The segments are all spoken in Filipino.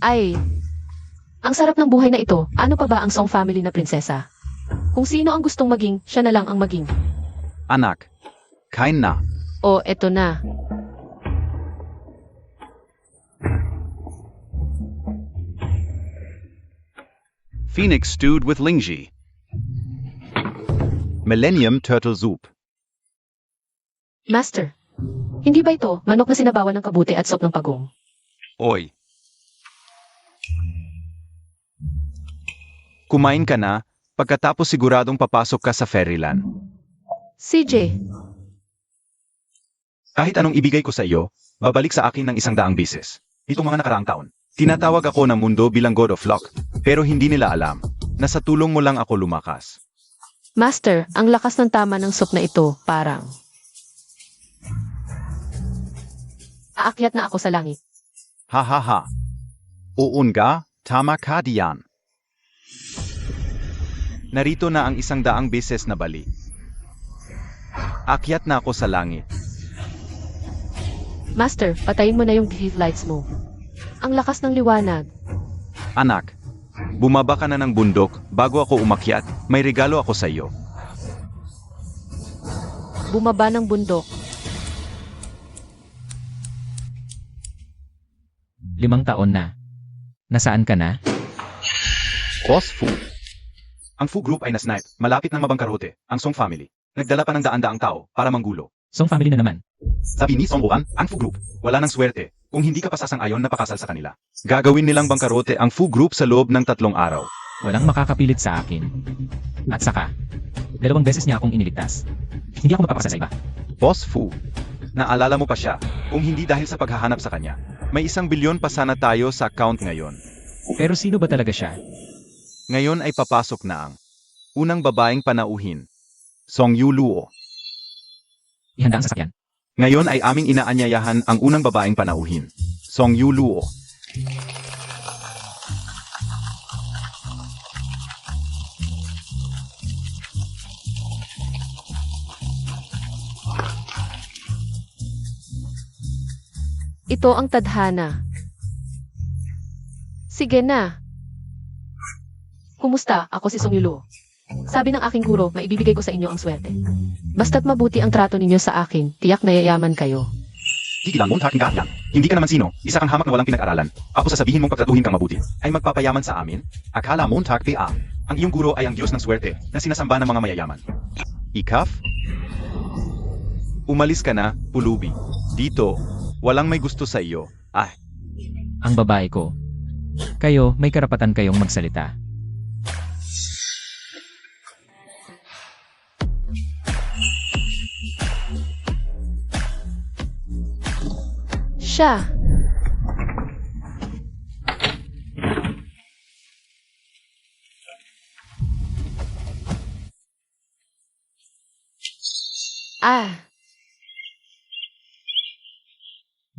Ay, ang sarap ng buhay na ito. Ano pa ba ang Song family na prinsesa? Kung sino ang gustong maging, siya na lang ang maging. Anak, kain na. O, eto na. Phoenix stewed with lingji. Millennium turtle soup. Master, hindi ba ito manok na sinabawan ng kabuti at sop ng pagong? Oy. Kumain ka na, pagkatapos siguradong papasok ka sa Fairyland. CJ, Kahit anong ibigay ko sa iyo, babalik sa akin ng 100 beses. Itong mga nakaraang taon. Tinatawag ako ng mundo bilang God of Luck, pero hindi nila alam na sa tulong mo lang ako lumakas. Master, ang lakas ng tama ng sop na ito, parang... Aakyat na ako sa langit. Ha ha ha. Uun ka, tama ka diyan. Narito na ang 100 beses na bali. Akyat na ako sa langit. Master, patayin mo na yung heat lights mo. Ang lakas ng liwanag. Anak, bumaba ka na ng bundok bago ako umakyat, may regalo ako sa iyo. Bumaba ng bundok. 5 taon na. Nasaan ka na? Boss Fu. Ang Fu Group ay nasnipe, malapit ng mabangkarote, ang Song family. Nagdala pa ng daan-daang tao para manggulo. Song family na naman. Sabi ni Song Wuhan, ang Fu Group, wala nang swerte kung hindi ka pasasang-ayon na pakasal sa kanila. Gagawin nilang bangkarote ang Fu Group sa loob ng 3 araw. Walang makakapilit sa akin. At saka, 2 beses niya akong iniligtas. Hindi ako mapapasa sa iba. Boss Fu, naalala mo pa siya, kung hindi dahil sa paghahanap sa kanya. May 1 bilyon pa sana tayo sa account ngayon. Pero sino ba talaga siya? Ngayon ay papasok na ang unang babaeng panauhin, Song Yuluo. Ihanda ang sasakyan. Ngayon ay aming inaanyayahan ang unang babaeng panauhin, Song Yuluo. Ito ang tadhana. Sige na. Kumusta? Ako si Song Yulo. Sabi ng aking guro, maibibigay ko sa inyo ang swerte. Basta't mabuti ang trato ninyo sa akin, tiyak na yayaman kayo. Tigilan mo, taking yan. Hindi ka naman sino, isa kang hamak na walang pinag-aralan. Ako sasabihin mong pagtratuhin kang mabuti, ay magpapayaman sa amin? Akala mo, takpia. Ang iyong guro ay ang Diyos ng swerte, na sinasamba ng mga mayayaman. Ikaf? Umalis ka na, pulubi. Dito, walang may gusto sa iyo. Ang babae ko. Kayo, may karapatan kayong magsalita. Siya.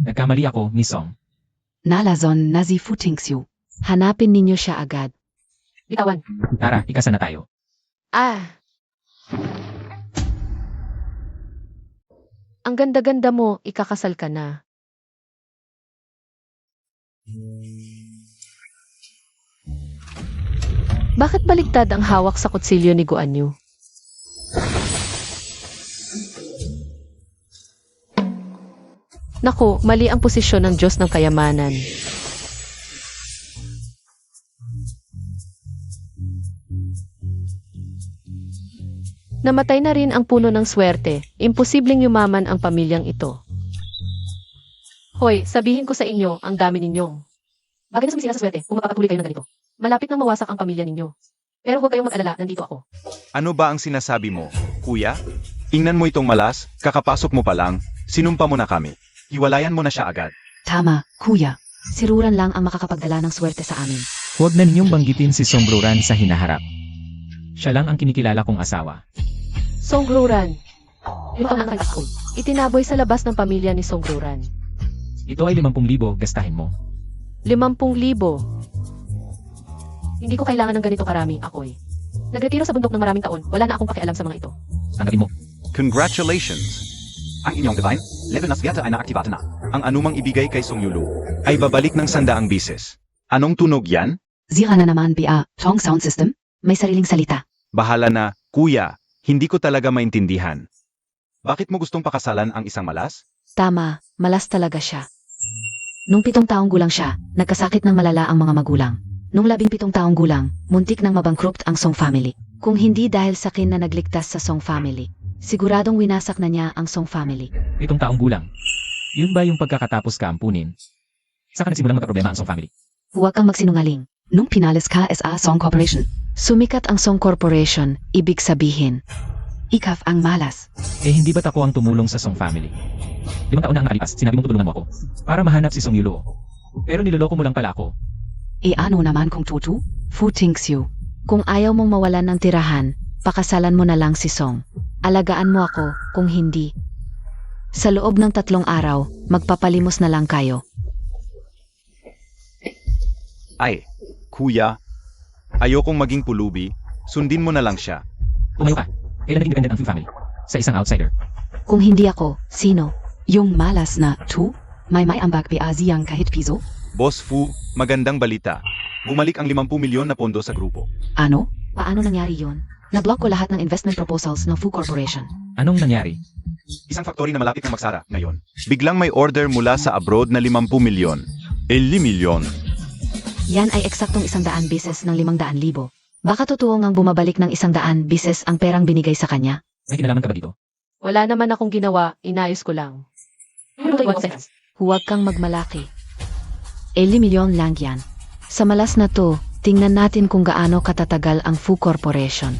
Nagkamali ako, Miss Song. Nalazon nazi futingsyu. Hanapin ninyo siya agad. Bitawan. Tara, ikasa na tayo. Ang ganda-ganda mo, ikakasal ka na. Bakit baligtad ang hawak sa kutsilyo ni Guan Yu? Naku, mali ang posisyon ng Diyos ng kayamanan. Namatay na rin ang puno ng swerte. Imposibleng yumaman ang pamilyang ito. Hoy, sabihin ko sa inyo, ang dami ninyong. Bagay na sumisira sa swerte kung mapapatuloy kayo ng ganito. Malapit nang mawasak ang pamilya ninyo. Pero huwag kayong mag-alala, nandito ako. Ano ba ang sinasabi mo, kuya? Tingnan mo itong malas, kakapasok mo pa lang, sinumpa mo na kami. Hiwalayan mo na siya agad. Tama, kuya. Siruran lang ang makakapagdala ng swerte sa amin. Huwag na ninyong banggitin si Sombruran sa hinaharap. Siya lang ang kinikilala kong asawa. Songruran. Ito ang anak ko. Itinaboy sa labas ng pamilya ni Songruran. Ito ay 50,000, gastahin mo. 50,000. Hindi ko kailangan ng ganito karami, ako'y. Nagretiro sa bundok ng maraming taon, wala na akong pakialam sa mga ito. Tanggapin mo. Congratulations! Ang inyong divine, level na swerte ay naaktivata na. Ang anumang ibigay kay Song Yulu ay babalik ng 100 beses. Anong tunog yan? Sira na naman BA, Tong Sound System? May sariling salita. Bahala na, kuya. Hindi ko talaga maintindihan. Bakit mo gustong pakasalan ang isang malas? Tama, malas talaga siya. Nung 7 taong gulang siya, nagkasakit ng malala ang mga magulang. Nung 17 taong gulang, muntik nang mabankrupt ang Song family. Kung hindi dahil sa akin na nagligtas sa Song family, siguradong winasak na niya ang Song family. 7 taong gulang. Yun ba yung pagkakatapos ka ampunin? Saka nagsimulang magkaproblema ang Song family. Huwag kang magsinungaling. Nung pinalis ka SA Song Corporation, sumikat ang Song Corporation, ibig sabihin, ikaf ang malas. Eh hindi ba't ako ang tumulong sa Song family? 5 taon na ang nakalipas, sinabi mong tutulungan mo ako. Para mahanap si Song Yulo. Pero niloloko mo lang pala ako. E ano naman kung tutu? Fu Tingxiu. Kung ayaw mong mawalan ng tirahan, pakasalan mo na lang si Song. Alagaan mo ako, kung hindi. Sa loob ng 3 araw, magpapalimos na lang kayo. Ay, kuya. Ayokong maging pulubi. Sundin mo na lang siya. Tumayo ka. Kailan naging dependent ang Fu family? Sa isang outsider. Kung hindi ako, sino? Yung malas na tu? May ambag biaziyang kahit piso? Boss Fu, magandang balita. Bumalik ang 50 milyon na pondo sa grupo. Ano? Paano nangyari yon? Nablock ko lahat ng investment proposals ng Fu Corporation. Anong nangyari? Isang factory na malapit na magsara ngayon. Biglang may order mula sa abroad na 50 milyon. 50 milyon. Yan ay eksaktong 100 beses ng 500,000. Baka totoo ngang bumabalik ng 100 beses ang perang binigay sa kanya. May kinalaman ka ba dito? Wala naman akong ginawa, inayos ko lang. Huwag kang magmalaki. 50 milyon lang yan. Sa malas na to, tingnan natin kung gaano katatagal ang Fu Corporation.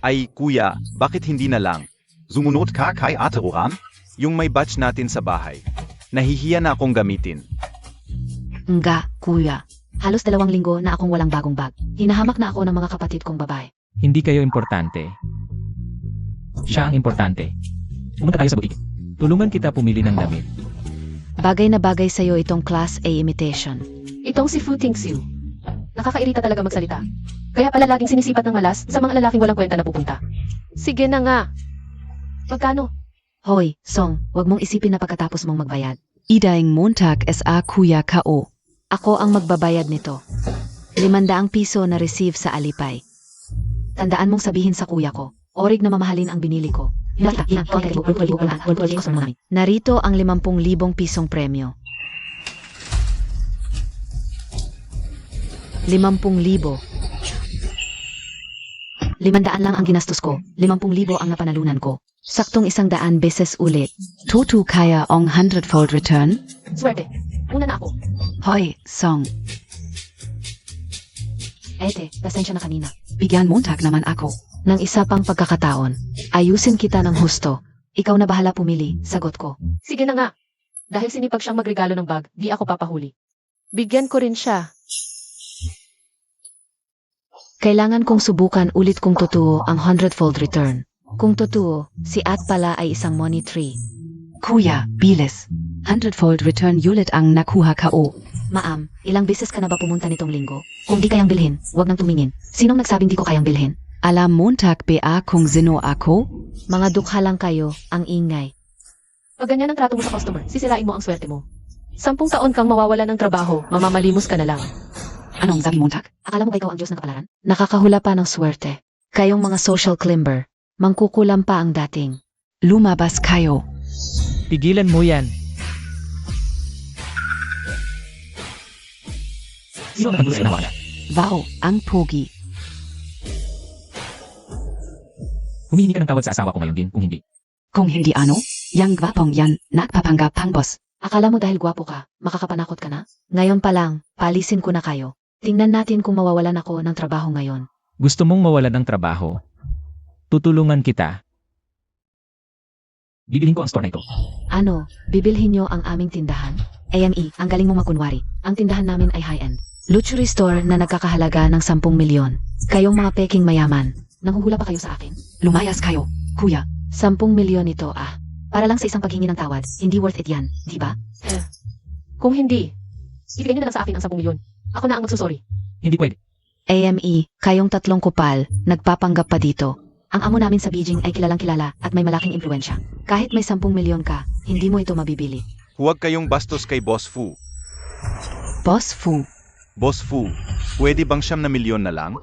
Ay, kuya, bakit hindi na lang? Zumunod ka kay Ate Oram? Yung may batch natin sa bahay. Nahihiya na akong gamitin. Nga, kuya. Halos 2 linggo na akong walang bagong bag. Hinahamak na ako ng mga kapatid kong babae. Hindi kayo importante. Siya ang importante. Pumunta tayo sa butik. Tulungan kita pumili ng damit. Bagay na bagay sa'yo itong Class A imitation. Itong si Fu Tingxiu. Nakakairita talaga magsalita. Kaya pala laging sinisipat ng malas sa mga lalaking walang kwenta na pupunta. Sige na nga. Magkano? Hoy, Song, wag mong isipin na pagkatapos mong magbayad. Idaing Montag SA Kuya Ko. Ako ang magbabayad nito. 500 piso na receive sa Alipay. Tandaan mong sabihin sa kuya ko, orig na mamahalin ang binili ko. Narito ang 50,000 pisong premyo. 50,000. 500 lang ang ginastos ko, 50,000 ang napanalunan ko. Saktong 100 beses ulit. Tutu kaya ang 100-fold return? Swerte. Una na ako. Hoy, Song. Ete, pasensya na kanina. Bigyan Montag naman ako. Nang isa pang pagkakataon, ayusin kita ng husto. Ikaw na bahala pumili, sagot ko. Sige na nga. Dahil sinipag siyang magregalo ng bag, di ako papahuli. Bigyan ko rin siya. Kailangan kong subukan ulit kung totoo ang 100-fold return. Kung totoo, si At pala ay isang money tree. Kuya, bilis. 100-fold return ulit ang nakuha ko. Maam, ilang beses ka na ba pumunta nitong linggo? Kung di kayang bilhin, huwag nang tumingin. Sinong nagsabing di ko kayang bilhin? Alam Montag BA kung sino ako? Mga dukha lang kayo, ang ingay. Pag ganyan ang trato mo sa customer, sisirain mo ang swerte mo. 10 taon kang mawawala ng trabaho, mamamalimos ka na lang. Anong sabi Montag? Akala mo ba ikaw ang Diyos ng kapalaran? Nakakahula pa ng swerte. Kayong mga social climber, mangkukulam pa ang dating. Lumabas kayo. Pigilan mo yan. Sino ang nagdulo sa inawa niya? Wow, ang pogi. Humihingi ka ng tawad sa asawa ko ngayon din kung hindi. Kung hindi ano, yang gwapong yan, nagpapanggap pang boss. Akala mo dahil gwapo ka, makakapanakot ka na? Ngayon pa lang, palisin ko na kayo. Tingnan natin kung mawawalan ako ng trabaho ngayon. Gusto mong mawalan ng trabaho? Tutulungan kita. Bibilhin ko ang store na ito. Ano, bibilhin nyo ang aming tindahan? AME, ang galing mo makunwari. Ang tindahan namin ay high-end. Luxury store na nagkakahalaga ng 10 milyon. Kayong mga peking mayaman. Nanghuhula pa kayo sa akin? Lumayas kayo, kuya. 10 milyon ito Para lang sa isang paghingi ng tawad, hindi worth it yan, di ba? Kung hindi, ibigay niyo na lang sa akin ang 10 milyon. Ako na ang magsusorry. Hindi pwede. AME, kayong 3 kupal, nagpapanggap pa dito. Ang amo namin sa Beijing ay kilalang kilala at may malaking impluensya. Kahit may 10 milyon ka, hindi mo ito mabibili. Huwag kayong bastos kay Boss Fu. Boss Fu. Boss Fu, pwede bang 5 milyon na lang?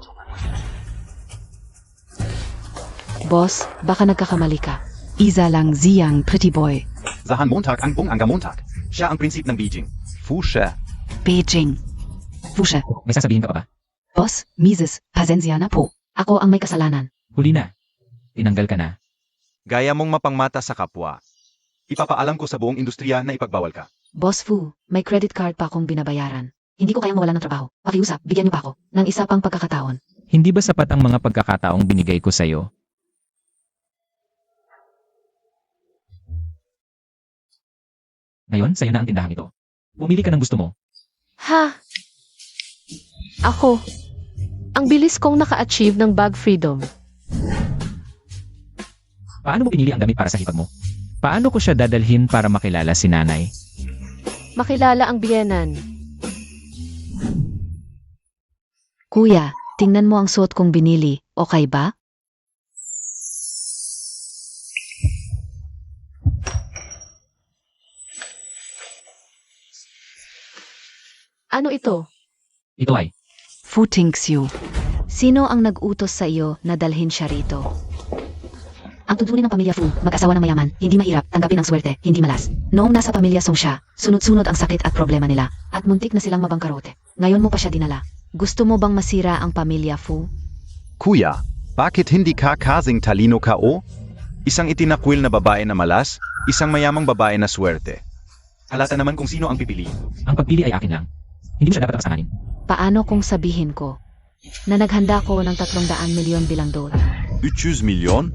Boss, baka nagkakamali ka. Isa lang Ziyang Pretty Boy. Sahan Montag ang Bung Angga Montag. Siya ang prinsip ng Beijing. Fu siya. Beijing. Fu siya. May sasabihin ka pa ba? Boss, Mises, pasensya na po. Ako ang may kasalanan. Huli na. Tinanggal ka na. Gaya mong mapangmata sa kapwa. Ipapaalam ko sa buong industriya na ipagbawal ka. Boss Fu, may credit card pa akong binabayaran. Hindi ko kayang mawalan ng trabaho. Pakiusap, bigyan niyo pa ako ng isa pang pagkakataon. Hindi ba sapat ang mga pagkakataong binigay ko sa'yo? Ngayon, sa'yo na ang tindahan ito. Pumili ka ng gusto mo. Ha? Ako. Ang bilis kong naka-achieve ng bag freedom. Paano mo pinili ang damit para sa hipag mo? Paano ko siya dadalhin para makilala si nanay? Makilala ang biyenan. Kuya, tingnan mo ang suot kong binili. Okay ba? Ano ito? Ito ay, Fu Tingxiu. Sino ang nag-utos sa iyo na dalhin siya rito? Ang tuntunin ng pamilya Fu, mag-asawa ng mayaman, hindi mahirap, tanggapin ang swerte, hindi malas. Noong nasa pamilya Song siya, sunod-sunod ang sakit at problema nila, at muntik na silang mabangkarote. Ngayon mo pa siya dinala. Gusto mo bang masira ang pamilya Fu? Kuya, bakit hindi ka kasing talino ka o? Isang itinakwil na babae na malas, isang mayamang babae na swerte. Halata naman kung sino ang pipiliin. ang pagpili ay akin lang. Hindi mo siya dapat apasanganin. Paano kung sabihin ko na naghanda ko ng 300 milyon bilang dole? 300 milyon?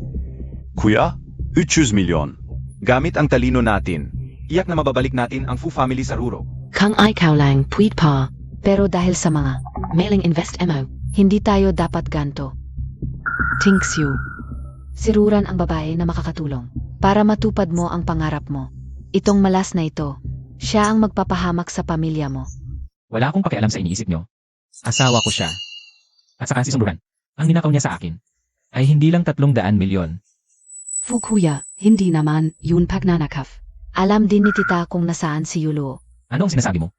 Kuya, 300 milyon. Gamit ang talino natin, iyak na mababalik natin ang Fu family sa Ruro. Kang ikaw lang, puwit pa. Pero dahil sa mga mailing invest mo, hindi tayo dapat ganto. Tingxiu. Siruran ang babae na makakatulong para matupad mo ang pangarap mo. Itong malas na ito, siya ang magpapahamak sa pamilya mo. Wala akong pakialam sa iniisip nyo. Asawa ko siya. At saka si Sungruan, ang ninakaw niya sa akin, ay hindi lang 300 milyon. Fu kuya, hindi naman yun pagnanakaf. Alam din ni tita kung nasaan si Yulo. Ano ang sinasabi mo?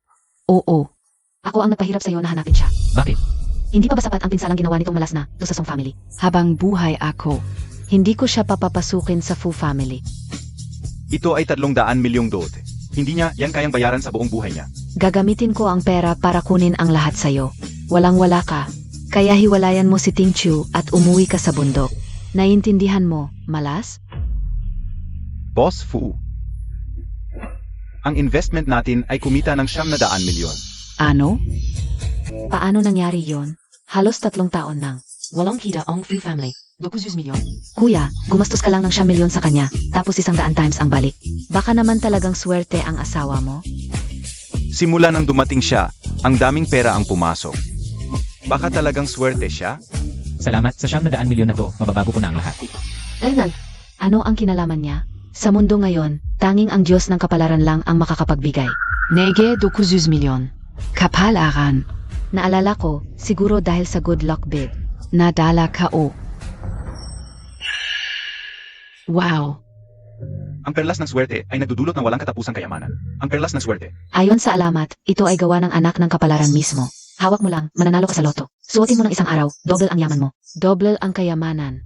Oo. Ako ang nagpahirap sa iyo na hanapin siya. Bakit? Hindi pa ba sapat ang pinsalang ginawa nitong malas na to sa Song family? Habang buhay ako, hindi ko siya papapasukin sa Fu family. Ito ay 300 milyong dote. Hindi niya yan kayang bayaran sa buong buhay niya. Gagamitin ko ang pera para kunin ang lahat sa'yo. Walang-wala ka. Kaya hiwalayan mo si Tingxiu at umuwi ka sa bundok. Naiintindihan mo, malas? Boss Fu. Ang investment natin ay kumita ng 900 milyon. Ano? Paano nangyari yon? Halos 3 taon nang. Walang kita ang Fu family. 200 milyon. Kuya, gumastos ka lang ng 100 milyon sa kanya, tapos 100 times ang balik. Baka naman talagang swerte ang asawa mo? Simula nang dumating siya, ang daming pera ang pumasok. Baka talagang swerte siya? Salamat sa 900 milyon na to, mababago ko na ang lahat. Ayun. Ano ang kinalaman niya? Sa mundo ngayon, tanging ang Diyos ng kapalaran lang ang makakapagbigay. Nege 200 milyon. Kapalaran. Naalala ko, siguro dahil sa good luck bid. Nadala ka o. Wow. Ang perlas ng swerte ay nagdudulot ng walang katapusang kayamanan. Ang perlas ng swerte. Ayon sa alamat, ito ay gawa ng anak ng kapalaran mismo. Hawak mo lang, mananalo ka sa loto. Suotin mo ng isang araw, double ang yaman mo. Double ang kayamanan.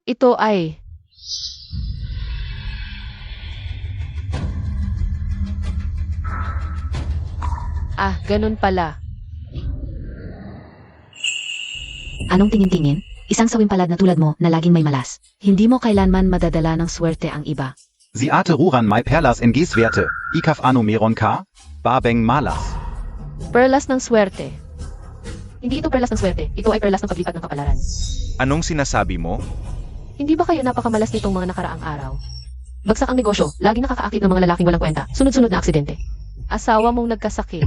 Ito ay... Ah, ganun pala. Anong tingin-tingin? Isang sawing palad na tulad mo na laging may malas. Hindi mo kailanman madadala ng swerte ang iba. Sie ate ruran mai perlas en geswerte. Ikaf ano meron ka? Babeng malas. Perlas ng swerte. Hindi ito perlas ng swerte. Ito ay perlas ng paglipat ng kapalaran. Anong sinasabi mo? Hindi ba kayo napakamalas nitong mga nakaraang araw? Bagsak ang negosyo, laging nakakaakit ng mga lalaking walang kwenta, sunod-sunod na aksidente. Asawa mong nagkasakit.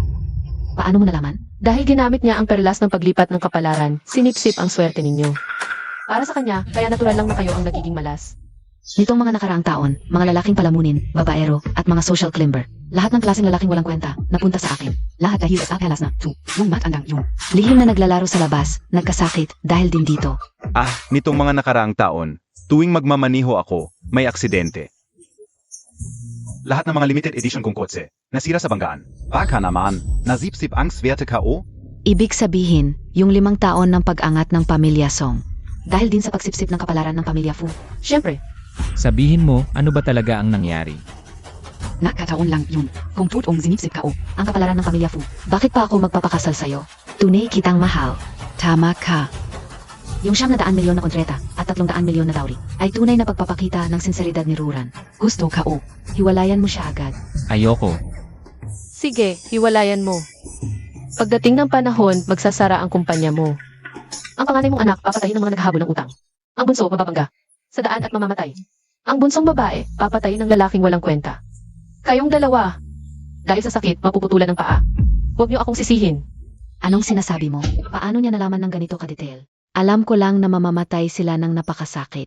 Paano mo nalaman? Dahil ginamit niya ang perlas ng paglipat ng kapalaran, sinipsip ang swerte ninyo. Para sa kanya, kaya natural lang na kayo ang nagiging malas. Nitong mga nakaraang taon, mga lalaking palamunin, babaero, at mga social climber, lahat ng klaseng lalaking walang kwenta, napunta sa akin. Lahat dahil sa apelas na, yung matandang yung. Lihim na naglalaro sa labas, nagkasakit, dahil din dito. Ah, nitong mga nakaraang taon, tuwing magmamaniho ako, may aksidente. Lahat ng mga limited edition kong kotse, nasira sa banggaan. Baka naman, nasipsip ang swerte KO? Ibig sabihin, yung 5 taon ng pag-angat ng pamilya Song. Dahil din sa pagsipsip ng kapalaran ng pamilya Fu. Siyempre, Sabihin mo, ano ba talaga ang nangyari? Nakataon lang yun. Kung totoong sinipsip ka ang kapalaran ng pamilya Fu. Bakit pa ako magpapakasal sa'yo? Tunay kitang mahal. Tama ka. Yung 700 milyon na kontreta at 300 milyon na dowry ay tunay na pagpapakita ng sinseridad ni Ruran. Gusto ka hiwalayan mo siya agad. Ayoko. sige, hiwalayan mo. Pagdating ng panahon, magsasara ang kumpanya mo. Ang panganay mong anak, papatayin ng mga naghahabol ng utang. Ang bunso, mababangga. Sa daan at mamamatay. Ang bunsong babae, papatayin ng lalaking walang kwenta. Kayong dalawa, dahil sa sakit, mapuputulan ng paa. Huwag niyo akong sisihin. Anong sinasabi mo? Paano niya nalaman ng ganito kadetail? Alam ko lang na mamamatay sila ng napakasakit.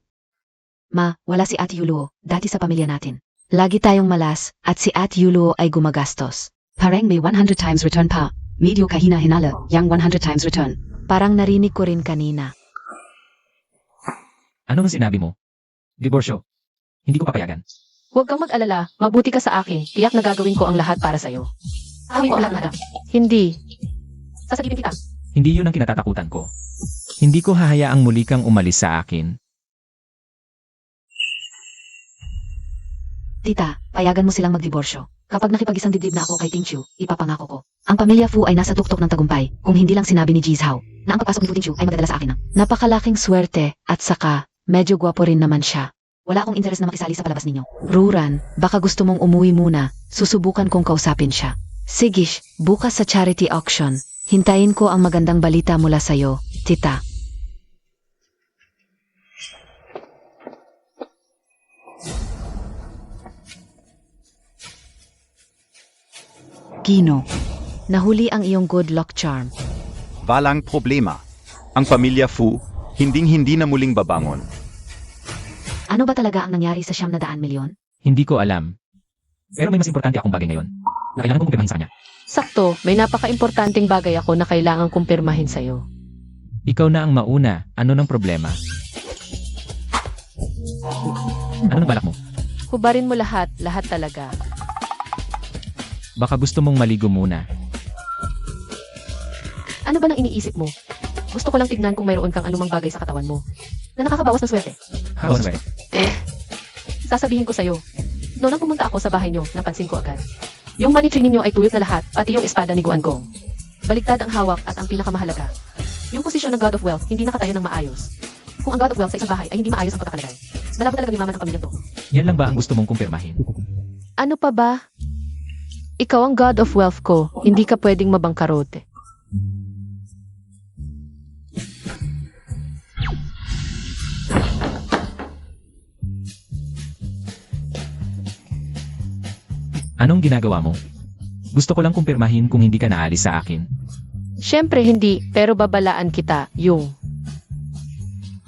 Ma, wala si At Yulo, dati sa pamilya natin. Lagi tayong malas, at si At Yulo ay gumagastos. Parang may 100 times return pa. Medyo kahina-hinala, yang 100 times return. Parang narinig ko rin kanina. Ano ang sinabi mo? Diborsyo. Hindi ko papayagan. Huwag kang mag-alala, mabuti ka sa akin, tiyak na gagawin ko ang lahat para sa'yo. Gawin ko ang lahat, madam. Hindi. Sasagipin kita. Hindi yun ang kinatatakutan ko. Hindi ko hahayaang muli kang umalis sa akin. Tita, payagan mo silang magdiborsyo. Kapag nakipag-isang dibdib na ako kay Ting Chiu, ipapangako ko. Ang pamilya Fu ay nasa tuktok ng tagumpay, kung hindi lang sinabi ni Ji Hao na ang pagpasok ni Fu Ting Chiu ay magdadala sa akin ng napakalaking swerte, at saka, medyo gwapo rin naman siya. Wala akong interes na makisali sa palabas ninyo. Ruran, baka gusto mong umuwi muna, susubukan kong kausapin siya. Sigish, bukas sa charity auction. Hintayin ko ang magandang balita mula sa'yo, tita. Gino, nahuli ang iyong good luck charm. Walang problema. Ang pamilya Fu, hinding-hindi na muling babangon. Ano ba talaga ang nangyari sa 700 milyon? Hindi ko alam. Pero may mas importante akong bagay ngayon. Na kailangan kong kumpirmahin sa kanya. Sakto, may napaka-importanting bagay ako na kailangan kumpirmahin sa'yo. Ikaw na ang mauna. Ano ng problema? Ano nang balak mo? Hubarin mo lahat, lahat talaga. Baka gusto mong maligo muna. Ano ba nang iniisip mo? Gusto ko lang tignan kung mayroon kang anumang bagay sa katawan mo na nakakabawas ng swerte. How ba? Sasabihin ko sa'yo. Noong nang pumunta ako sa bahay niyo, napansin ko agad. Yung money tree ninyo ay tuyot na lahat, pati yung espada ni Guan Gong. Baligtad ang hawak at ang pinakamahalaga. Yung posisyon ng God of Wealth hindi nakatayo ng maayos. Kung ang God of Wealth sa isang bahay ay hindi maayos ang pagkakalagay, malabo talaga yumaman ang pamilyang to. Yan lang ba ang gusto mong kumpirmahin? Ano pa ba? Ikaw ang God of Wealth ko, hindi ka pwedeng mabangkarote. Anong ginagawa mo? Gusto ko lang kumpirmahin kung hindi ka naalis sa akin. Siyempre hindi, pero babalaan kita, yung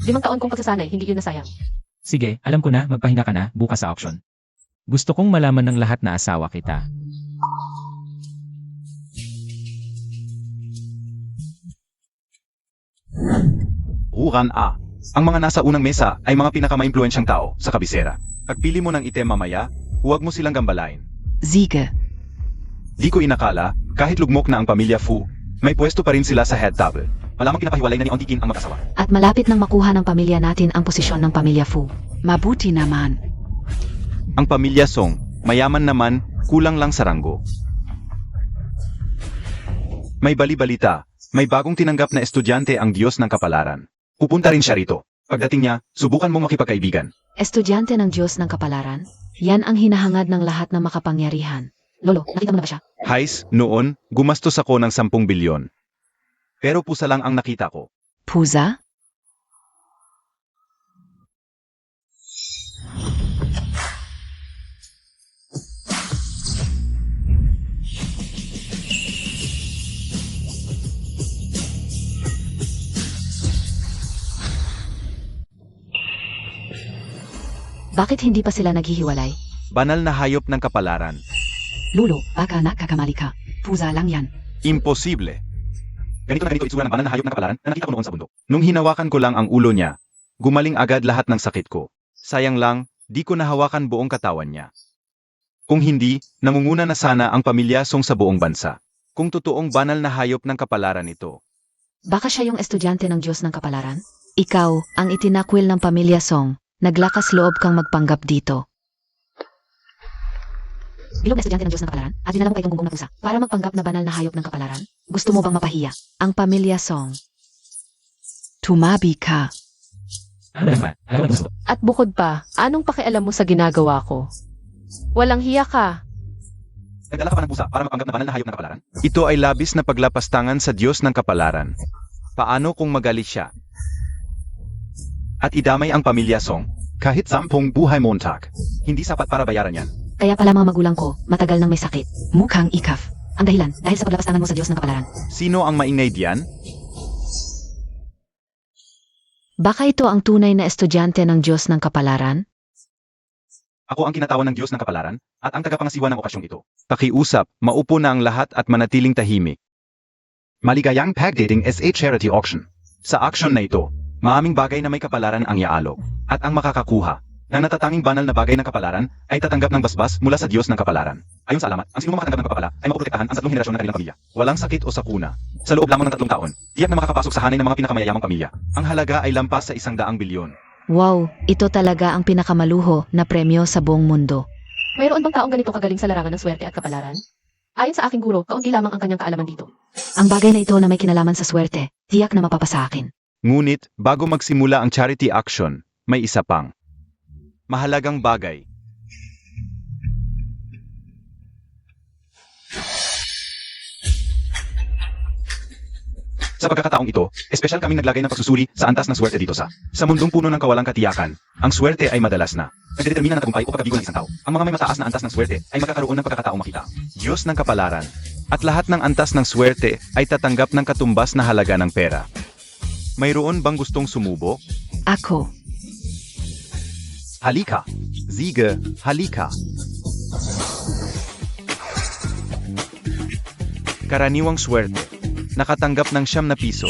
5 taon kong pagsasanay, hindi yun nasayang. Sige, alam ko na, magpahinga ka na, bukas sa auction. Gusto kong malaman ng lahat na asawa kita. Ruran A. Ang mga nasa unang mesa ay mga pinakamaimpluwensyang tao sa kabisera. Pagpili mo ng item mamaya, huwag mo silang gambalain. Siege. Di ko inakala, kahit lugmok na ang pamilya Fu, may pwesto pa rin sila sa head table. Malamang pinapahiwalay na ni Ontikin ang mag-asawa. At malapit nang makuha ng pamilya natin ang posisyon ng pamilya Fu. Mabuti naman. Ang pamilya Song, mayaman naman, kulang lang sa ranggo. May bali-balita, may bagong tinanggap na estudyante ang Diyos ng Kapalaran. Pupunta rin siya rito. Pagdating niya, subukan mong makipagkaibigan. Estudyante ng Diyos ng Kapalaran? Yan ang hinahangad ng lahat na makapangyarihan. Lolo, nakita mo na ba siya? Hais, noon, gumastos ako ng 10 bilyon. Pero pusa lang ang nakita ko. Puza? Bakit hindi pa sila naghihiwalay? Banal na hayop ng kapalaran. Lolo, baka nakakamali ka. Puza lang yan. Imposible. Ganito na ganito itsura ng banal na hayop ng kapalaran na nakita ko noon sa bundok. Nung hinawakan ko lang ang ulo niya, gumaling agad lahat ng sakit ko. Sayang lang, di ko nahawakan buong katawan niya. Kung hindi, nangunguna na sana ang pamilya Song sa buong bansa. Kung totoong banal na hayop ng kapalaran ito. Baka siya yung estudyante ng Diyos ng Kapalaran? Ikaw, ang itinakwil ng pamilya Song, naglakas loob kang magpanggap dito. Bilog na estudyante ng Diyos ng Kapalaran at dinala mo kay gunggong na pusa para magpanggap na banal na hayop ng kapalaran? Gusto mo bang mapahiya ang pamilya Song? Tumabi ka. Ano naman? Ayaw ng gusto. At bukod pa, anong pakialam mo sa ginagawa ko? Walang hiya ka. Nagdala ka pa ng pusa para mapanggap na banal na hayop ng kapalaran? Ito ay labis na paglapastangan sa Diyos ng kapalaran. Paano kung magalit siya? At idamay ang pamilya Song? Kahit 10 buhay Montag. Hindi sapat para bayaran yan. Kaya pala mga magulang ko, matagal nang may sakit. Mukhang ikaf. Ang dahilan, dahil sa paglapastangan mo sa Diyos ng Kapalaran. Sino ang maingay diyan? Baka ito ang tunay na estudyante ng Diyos ng Kapalaran? Ako ang kinatawan ng Diyos ng kapalaran at ang tagapangasiwa ng okasyong ito. Pakiusap, maupo na ang lahat at manatiling tahimik. Maligayang Pagdating SA Charity Auction. Sa auction na ito, maaming bagay na may kapalaran ang iaalok at ang makakakuha ng natatanging banal na bagay ng kapalaran ay tatanggap ng basbas mula sa Diyos ng kapalaran. Ayon sa alamat, ang sinumang makatanggap ng kapala ay mapoprotektahan ang 3 henerasyon ng kanilang pamilya. Walang sakit o sakuna. Sa loob lamang ng 3 taon, tiyak na makakapasok sa hanay ng mga pinakamayayamang pamilya. Ang halaga ay lampas sa 100 bilyon. Wow, ito talaga ang pinakamaluho na premyo sa buong mundo. Mayroon bang taong ganito kagaling sa larangan ng swerte at kapalaran? Ayon sa aking guro, kaunti lamang ang kanyang kaalaman dito. Ang bagay na ito na may kinalaman sa swerte, tiyak na mapapasa akin. Ngunit, bago magsimula ang charity action, may isa pang mahalagang bagay. Sa pagkakataong ito, espesyal kaming naglagay ng pagsusuri sa antas ng swerte dito sa mundong puno ng kawalang katiyakan. Ang swerte ay madalas na nagdedetermina ng tagumpay o pagkabigo ng isang tao. Ang mga may mataas na antas ng swerte ay magkakaroon ng pagkakataong makita Diyos ng kapalaran. At lahat ng antas ng swerte ay tatanggap ng katumbas na halaga ng pera. Mayroon bang gustong sumubo? Ako, Halika. Sige, halika. Karaniwang swerte. Nakatanggap ng 9 na piso.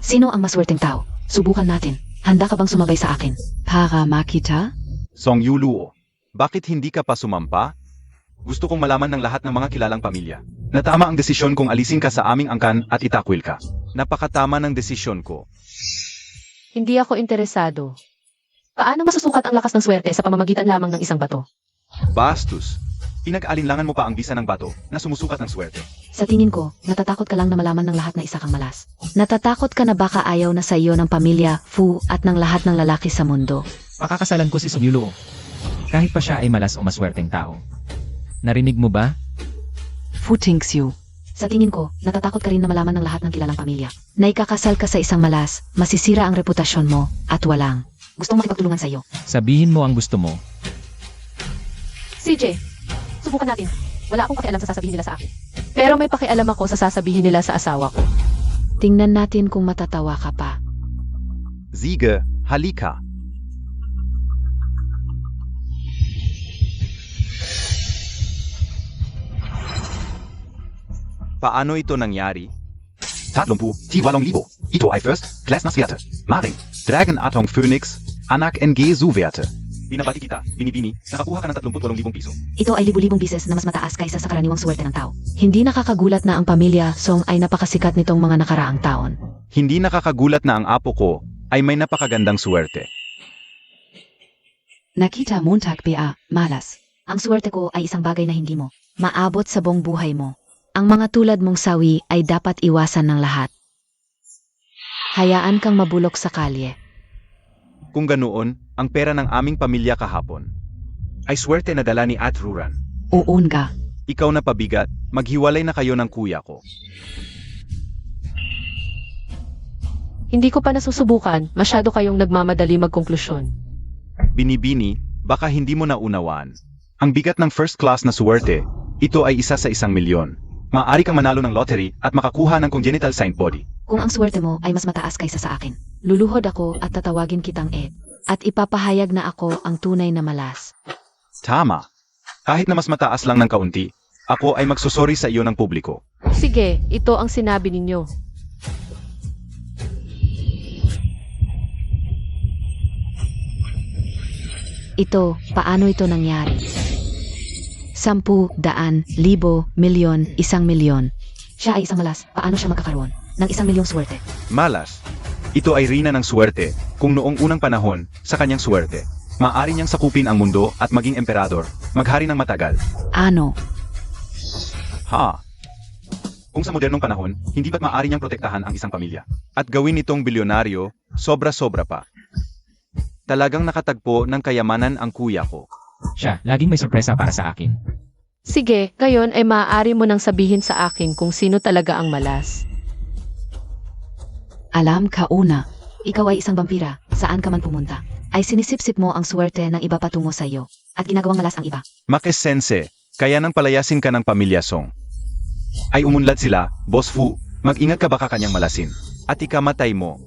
sino ang maswerteng tao? Subukan natin. Handa ka bang sumabay sa akin? Para makita? Song Yuluo. Bakit hindi ka pa sumampa? Gusto kong malaman ng lahat ng mga kilalang pamilya na tama ang desisyon kung alisin ka sa aming angkan at itakwil ka. Napakatama ng desisyon ko. Hindi ako interesado. Paano masusukat ang lakas ng swerte sa pamamagitan lamang ng isang bato? Bastos. Pinag-alinlangan mo pa ang bisa ng bato na sumusukat ng swerte. Sa tingin ko, natatakot ka lang na malaman ng lahat na isa kang malas. Natatakot ka na baka ayaw na sa iyo ng pamilya, Fu, at ng lahat ng lalaki sa mundo. Pakakasalan ko si Song Yulo. Kahit pa siya ay malas o maswerteng tao. Narinig mo ba? Fu thinks you. Sa tingin ko, natatakot ka rin na malaman ng lahat ng kilalang pamilya. Na ikakasal ka sa isang malas, masisira ang reputasyon mo, at walang gustong makipagtulungan sa iyo. Sabihin mo ang gusto mo. CJ, subukan natin. Wala akong pakialam sa sasabihin nila sa akin. Pero may pakialam ako sa sasabihin nila sa asawa ko. Tingnan natin kung matatawa ka pa. Sige, halika. Paano ito nangyari? 38,000. Ito ay first class na swerte. Maring, Dragon Atong Phoenix, Anak NG Zuwerte. Binabati kita, binibini, nakakuha ka ng 38,000 piso. Ito ay libu-libong bises na mas mataas kaysa sa karaniwang swerte ng tao. Hindi nakakagulat na ang pamilya Song ay napakasikat nitong mga nakaraang taon. Hindi nakakagulat na ang apo ko ay may napakagandang swerte. Nakita Montag PA, malas. Ang swerte ko ay isang bagay na hindi mo maabot sa buong buhay mo. Ang mga tulad mong sawi ay dapat iwasan ng lahat. Hayaan kang mabulok sa kalye. Kung ganoon, ang pera ng aming pamilya kahapon ay swerte na dala ni At Ruran. Uun ka. Ikaw na pabigat, maghiwalay na kayo ng kuya ko. Hindi ko pa nasusubukan, masyado kayong nagmamadali magkonklusyon. Binibini, baka hindi mo naunawaan. Ang bigat ng first class na swerte, ito ay isa sa 1,000,000. Maaari kang manalo ng lottery at makakuha ng congenital sign body. Kung ang swerte mo ay mas mataas kaysa sa akin, luluhod ako at tatawagin kitang Ed. At ipapahayag na ako ang tunay na malas. Tama. Kahit na mas mataas lang ng kaunti, ako ay magsusori sa iyo ng publiko. Sige, ito ang sinabi ninyo. Ito, paano ito nangyari? 10, 100, 1,000, milyon, 1,000,000. Siya ay isang malas, paano siya magkakaroon ng 1,000,000 swerte? Malas. Ito ay rina ng swerte, kung noong unang panahon, sa kanyang swerte. Maaari niyang sakupin ang mundo at maging emperador, maghari ng matagal. Ano? Ha? Kung sa modernong panahon, hindi ba't maaari niyang protektahan ang isang pamilya? At gawin itong bilyonaryo, sobra-sobra pa. Talagang nakatagpo ng kayamanan ang kuya ko. Siya, laging may sorpresa para sa akin. Sige, ngayon ay maaari mo nang sabihin sa akin kung sino talaga ang malas. Alam ka una, ikaw ay isang vampira, saan ka man pumunta, ay sinisipsip mo ang swerte ng iba patungo sa iyo, at ginagawang malas ang iba. Makesense, kaya nang palayasin ka ng pamilya Song. Ay umunlad sila, Boss Fu, mag-ingat ka baka kanyang malasin. At ikamatay mo.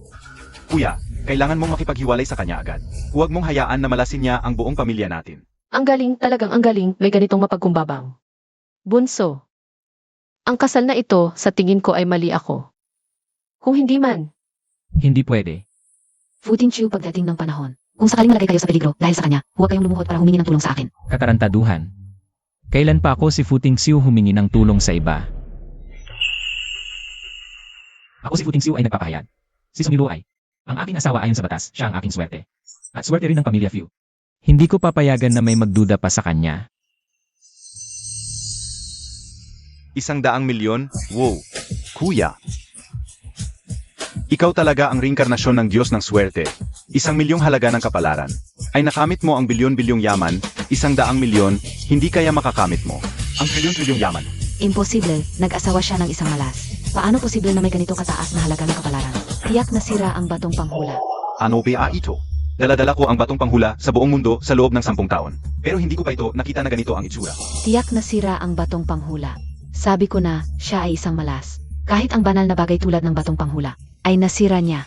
Kuya, kailangan mong makipaghiwalay sa kanya agad. Huwag mong hayaan na malasin niya ang buong pamilya natin. Ang galing, talagang ang galing, may ganitong mapagkumbabang. Bunso. Ang kasal na ito, sa tingin ko ay mali ako. Kung hindi man, Hindi pwede. Futin Chiu pagdating ng panahon. Kung sakaling malagay kayo sa peligro dahil sa kanya, huwag kayong lumuhod para humingi ng tulong sa akin. Katarantaduhan. Kailan pa ako si Futing Xiu humingi ng tulong sa iba? Ako si Futing Xiu ay nagpapahayag. Si Song Yulo ay. Ang aking asawa ayon sa batas, siya ang aking swerte. At swerte rin ng pamilya Fu. Hindi ko papayagan na may magduda pa sa kanya. 100,000,000? Wow. Kuya. Ikaw talaga ang reinkarnasyon ng Diyos ng swerte. 1,000,000 halaga ng kapalaran. Ay nakamit mo ang bilyon-bilyong yaman, 100,000,000, hindi kaya makakamit mo ang trilyon-trilyong yaman. Imposible, nag-asawa siya ng isang malas. Paano posible na may ganito kataas na halaga ng kapalaran? Tiyak na sira ang batong panghula. Ano ba ito? Daladala ko ang batong panghula sa buong mundo sa loob ng 10 taon. Pero hindi ko pa ito nakita na ganito ang itsura. Tiyak na sira ang batong panghula. Sabi ko na, siya ay isang malas. Kahit ang banal na bagay tulad ng batong panghula, ay nasira niya.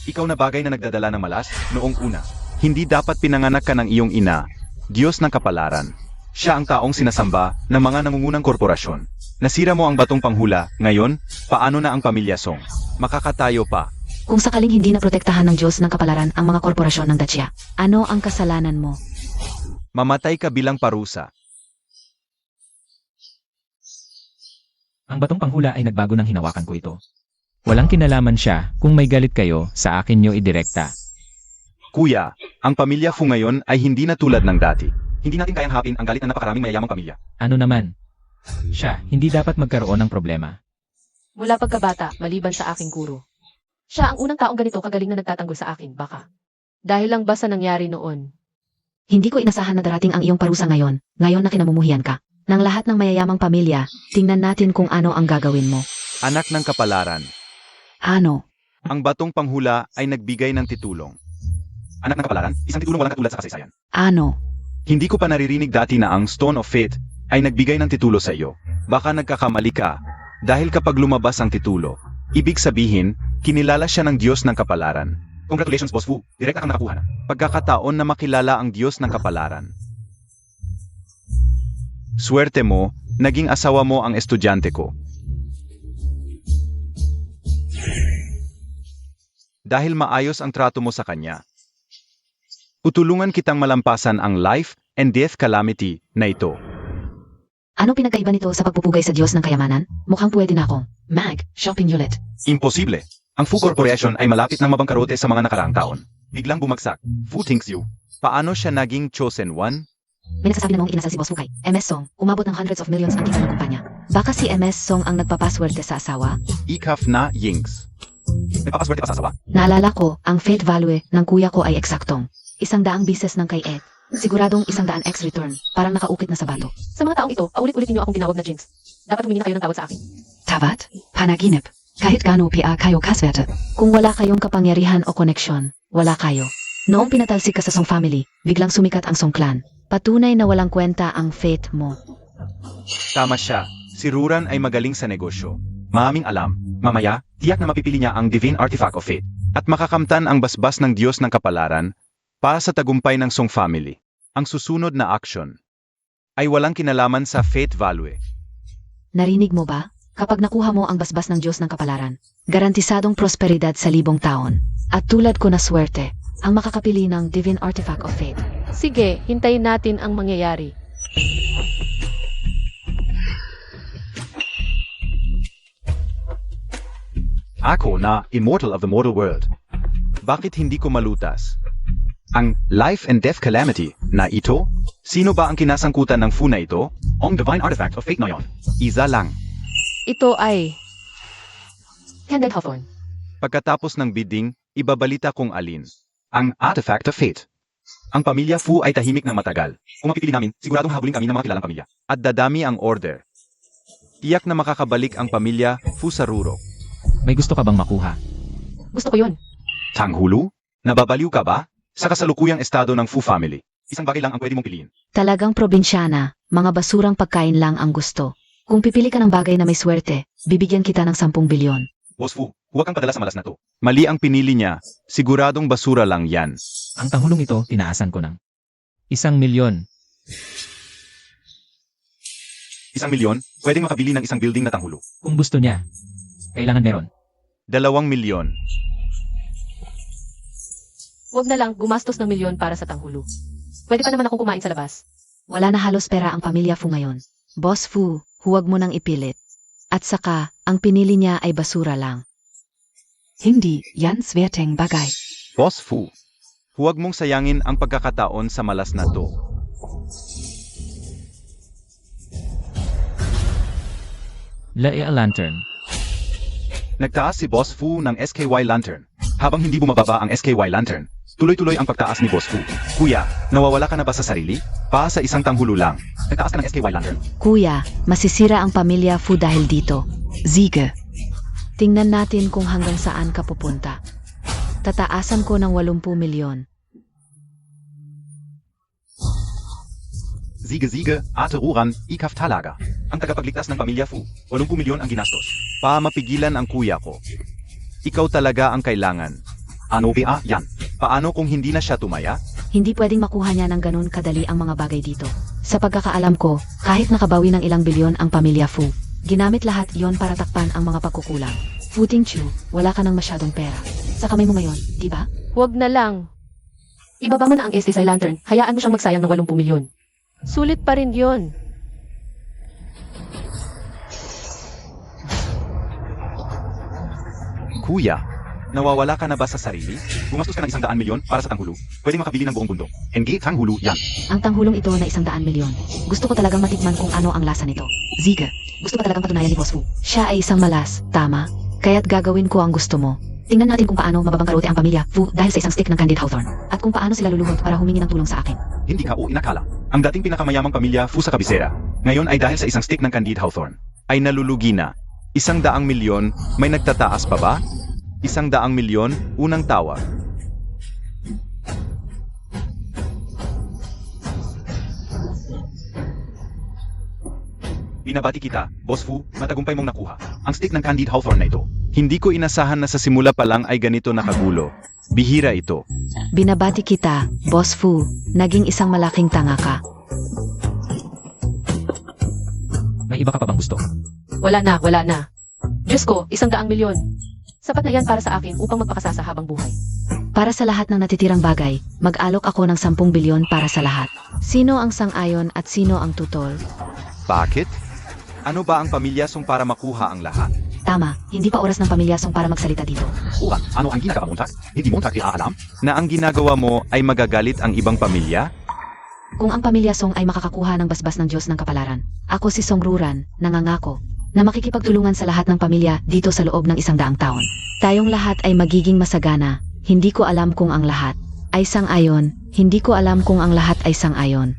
Ikaw na bagay na nagdadala ng malas noong una. Hindi dapat pinanganak ka ng iyong ina, Diyos ng kapalaran. Siya ang taong sinasamba ng mga nangungunang korporasyon. Nasira mo ang batong panghula, ngayon, paano na ang pamilya Song? Makakatayo pa. Kung sakaling hindi na protektahan ng Diyos ng kapalaran ang mga korporasyon ng Dacia, ano ang kasalanan mo? Mamatay ka bilang parusa. Ang batong panghula ay nagbago ng hinawakan ko ito. Walang kinalaman siya, kung may galit kayo, sa akin nyo idirekta. Kuya, ang pamilya Fu ngayon ay hindi na tulad ng dati. Hindi natin kayang hapin ang galit ng napakaraming mayayamang pamilya. Ano naman? Siya, hindi dapat magkaroon ng problema. mula pagkabata, maliban sa aking guro. Siya ang unang taong ganito kagaling na nagtatanggol sa akin, baka. Dahil lang ba sa nangyari noon? Hindi ko inasahan na darating ang iyong parusa ngayon na kinamumuhian ka. Ng lahat ng mayayamang pamilya, tingnan natin kung ano ang gagawin mo. Anak ng kapalaran. Ano? Ang batong panghula ay nagbigay ng titulong. Anak ng kapalaran, isang titulong walang katulad sa kasaysayan. Ano? Hindi ko pa naririnig dati na ang Stone of Fate ay nagbigay ng titulo sa iyo. Baka nagkakamali ka, dahil kapag lumabas ang titulo, ibig sabihin, kinilala siya ng Diyos ng kapalaran. Congratulations, Boss Fu. Direkta kang nakakuha na. Pagkakataon na makilala ang Diyos ng kapalaran. Swerte mo, naging asawa mo ang estudyante ko. Dahil maayos ang trato mo sa kanya. Tutulungan kitang malampasan ang life and death calamity na ito. Ano pinagkaiba nito sa pagpupugay sa Diyos ng kayamanan? Mukhang pwede na akong shopping ulit. Imposible. Ang Fu Corporation ay malapit ng mabangkarote sa mga nakaraang taon. Biglang bumagsak. Fu thinks you. Paano siya naging chosen one? May nagsasabi na mong inasal si Boss Fukay. MS Song, umabot ng hundreds of millions ang kita ng kumpanya. Baka si MS Song ang nagpapaswerte sa asawa? Ikaf na Yings. Nagpapaswerte pa sa asawa? Naalala ko, ang fate value ng kuya ko ay eksaktong 100 bises ng kay Ed. Siguradong 100x return. Parang nakaukit na sa bato. Sa mga taong ito, paulit-ulit niyo akong tinawag na Jinx. Dapat humingi na kayo ng tawad sa akin. Tabat? Panaginip? Kahit gaano pia kayo kaswerte. Kung wala kayong kapangyarihan o koneksyon, wala kayo. Noong pinatalsik ka sa Song family, biglang sumikat ang Song clan. Patunay na walang kwenta ang fate mo. Tama siya. Si Ruran ay magaling sa negosyo. Maaming alam. Mamaya, tiyak na mapipili niya ang Divine Artifact of Fate. At makakamtan ang basbas ng Diyos ng kapalaran para sa tagumpay ng Song family. Ang susunod na action ay walang kinalaman sa fate value. Narinig mo ba? Kapag nakuha mo ang basbas ng Diyos ng kapalaran, garantisadong prosperidad sa 1,000 taon. At tulad ko na swerte, ang makakapili ng Divine Artifact of Fate. Sige, hintayin natin ang mangyayari. Ako na immortal of the mortal world. Bakit hindi ko malutas? Ang life and death calamity na ito? Sino ba ang kinasangkutan ng fu na ito? Ang divine artifact of fate na yon. Isa lang. Ito ay... Candid Hawthorne. Pagkatapos ng bidding, ibabalita kung alin. Ang artifact of fate. Ang pamilya Fu ay tahimik ng matagal. Kung mapipili namin, siguradong habulin kami ng mga kilalang pamilya. At dadami ang order. Tiyak na makakabalik ang pamilya Fu sa Rurok. May gusto ka bang makuha? Gusto ko yun. Tanghulu? Nababaliw ka ba? Sa kasalukuyang estado ng Fu family. Isang bagay lang ang pwede mong piliin. Talagang probinsyana, mga basurang pagkain lang ang gusto. Kung pipili ka ng bagay na may swerte, bibigyan kita ng 10 bilyon. Boss Fu, huwag kang padala sa malas na to. Mali ang pinili niya. Siguradong basura lang yan. Ang tanghulong ito, tinaasan ko ng 1,000,000. 1,000,000, pwedeng makabili ng isang building na tanghulo. Kung gusto niya, kailangan meron. 2,000,000. Huwag na lang gumastos ng milyon para sa tanghulo. Pwede pa naman akong kumain sa labas. Wala na halos pera ang pamilya Fu ngayon. Boss Fu, huwag mo nang ipilit. At saka, ang pinili niya ay basura lang. Hindi, yan swerteng bagay. Boss Fu, huwag mong sayangin ang pagkakataon sa malas na to. Lae Lantern. Nagtaas si Boss Fu ng SKY Lantern. Habang hindi bumababa ang SKY Lantern, tuloy-tuloy ang pagtaas ni Boss Fu. Kuya, nawawala ka na ba sa sarili? Pa sa isang tanghulo lang. Nagtaas ka ng SKY Lantern. Kuya, masisira ang pamilya Fu dahil dito. Sige. Tingnan natin kung hanggang saan ka pupunta. Tataasan ko ng 80 milyon. Sige, Ate Ruran, ikaf talaga. Ang tagapagligtas ng pamilya Fu, 80 milyon ang ginastos. Pa mapigilan ang kuya ko. Ikaw talaga ang kailangan. Ano ba yan? Paano kung hindi na siya tumaya? Hindi pwedeng makuha niya ng ganun kadali ang mga bagay dito. Sa pagkakaalam ko, kahit nakabawi ng ilang bilyon ang pamilya Fu, ginamit lahat yon para takpan ang mga pagkukulang. Fu Tingchu, wala ka ng masyadong pera. Sa kamay mo ngayon, di ba? Huwag na lang. Ibaba mo na ang SKY Lantern. Hayaan mo siyang magsayang ng 80 milyon. Sulit pa rin yon. Kuya, nawawala ka na ba sa sarili? Gumastos ka ng 100 milyon para sa tanghulo. Pwede makabili ng buong bundok. Engage tanghulo yan. Ang tanghulong ito na 100 milyon. Gusto ko talagang matikman kung ano ang lasa nito. Ziga, gusto ba talagang patunayan ni Boss Fu? Siya ay isang malas, tama? Kaya't gagawin ko ang gusto mo. Tingnan natin kung paano mababangkarote ang pamilya Fu dahil sa isang stick ng Candid Hawthorne. At kung paano sila luluhod para humingi ng tulong sa akin. Hindi ka o inakala. Ang dating pinakamayamang pamilya Fu sa kabisera, ngayon ay dahil sa isang stick ng Candid Hawthorne, ay nalulugi na. 100 milyon, may nagtataas pa ba? 100 milyon, unang tawag. Binabati kita, Boss Fu, matagumpay mong nakuha. Ang stick ng Candid Hawthorne na ito. Hindi ko inasahan na sa simula pa lang ay ganito nakagulo. Bihira ito. Binabati kita, Boss Fu. Naging isang malaking tanga ka. May iba ka pa bang gusto? Wala na. Diyos ko, 100 milyon. Sapat na yan para sa akin upang magpakasasa habang buhay. Para sa lahat ng natitirang bagay, mag-alok ako ng 10 bilyon para sa lahat. Sino ang sang-ayon at sino ang tutol? Bakit? Ano ba ang pamilyasong para makuha ang lahat? Tama, hindi pa oras ng pamilyasong para magsalita dito. Uran, ano ang ginagawa mo, Montag? Hindi Montag alam na ang ginagawa mo ay magagalit ang ibang pamilya? Kung ang pamilyasong ay makakakuha ng basbas ng Diyos ng kapalaran, ako si Song Ruran, nangangako, na makikipagtulungan sa lahat ng pamilya dito sa loob ng 100 taon. Tayong lahat ay magiging masagana, hindi ko alam kung ang lahat ay sang-ayon, hindi ko alam kung ang lahat ay sang-ayon.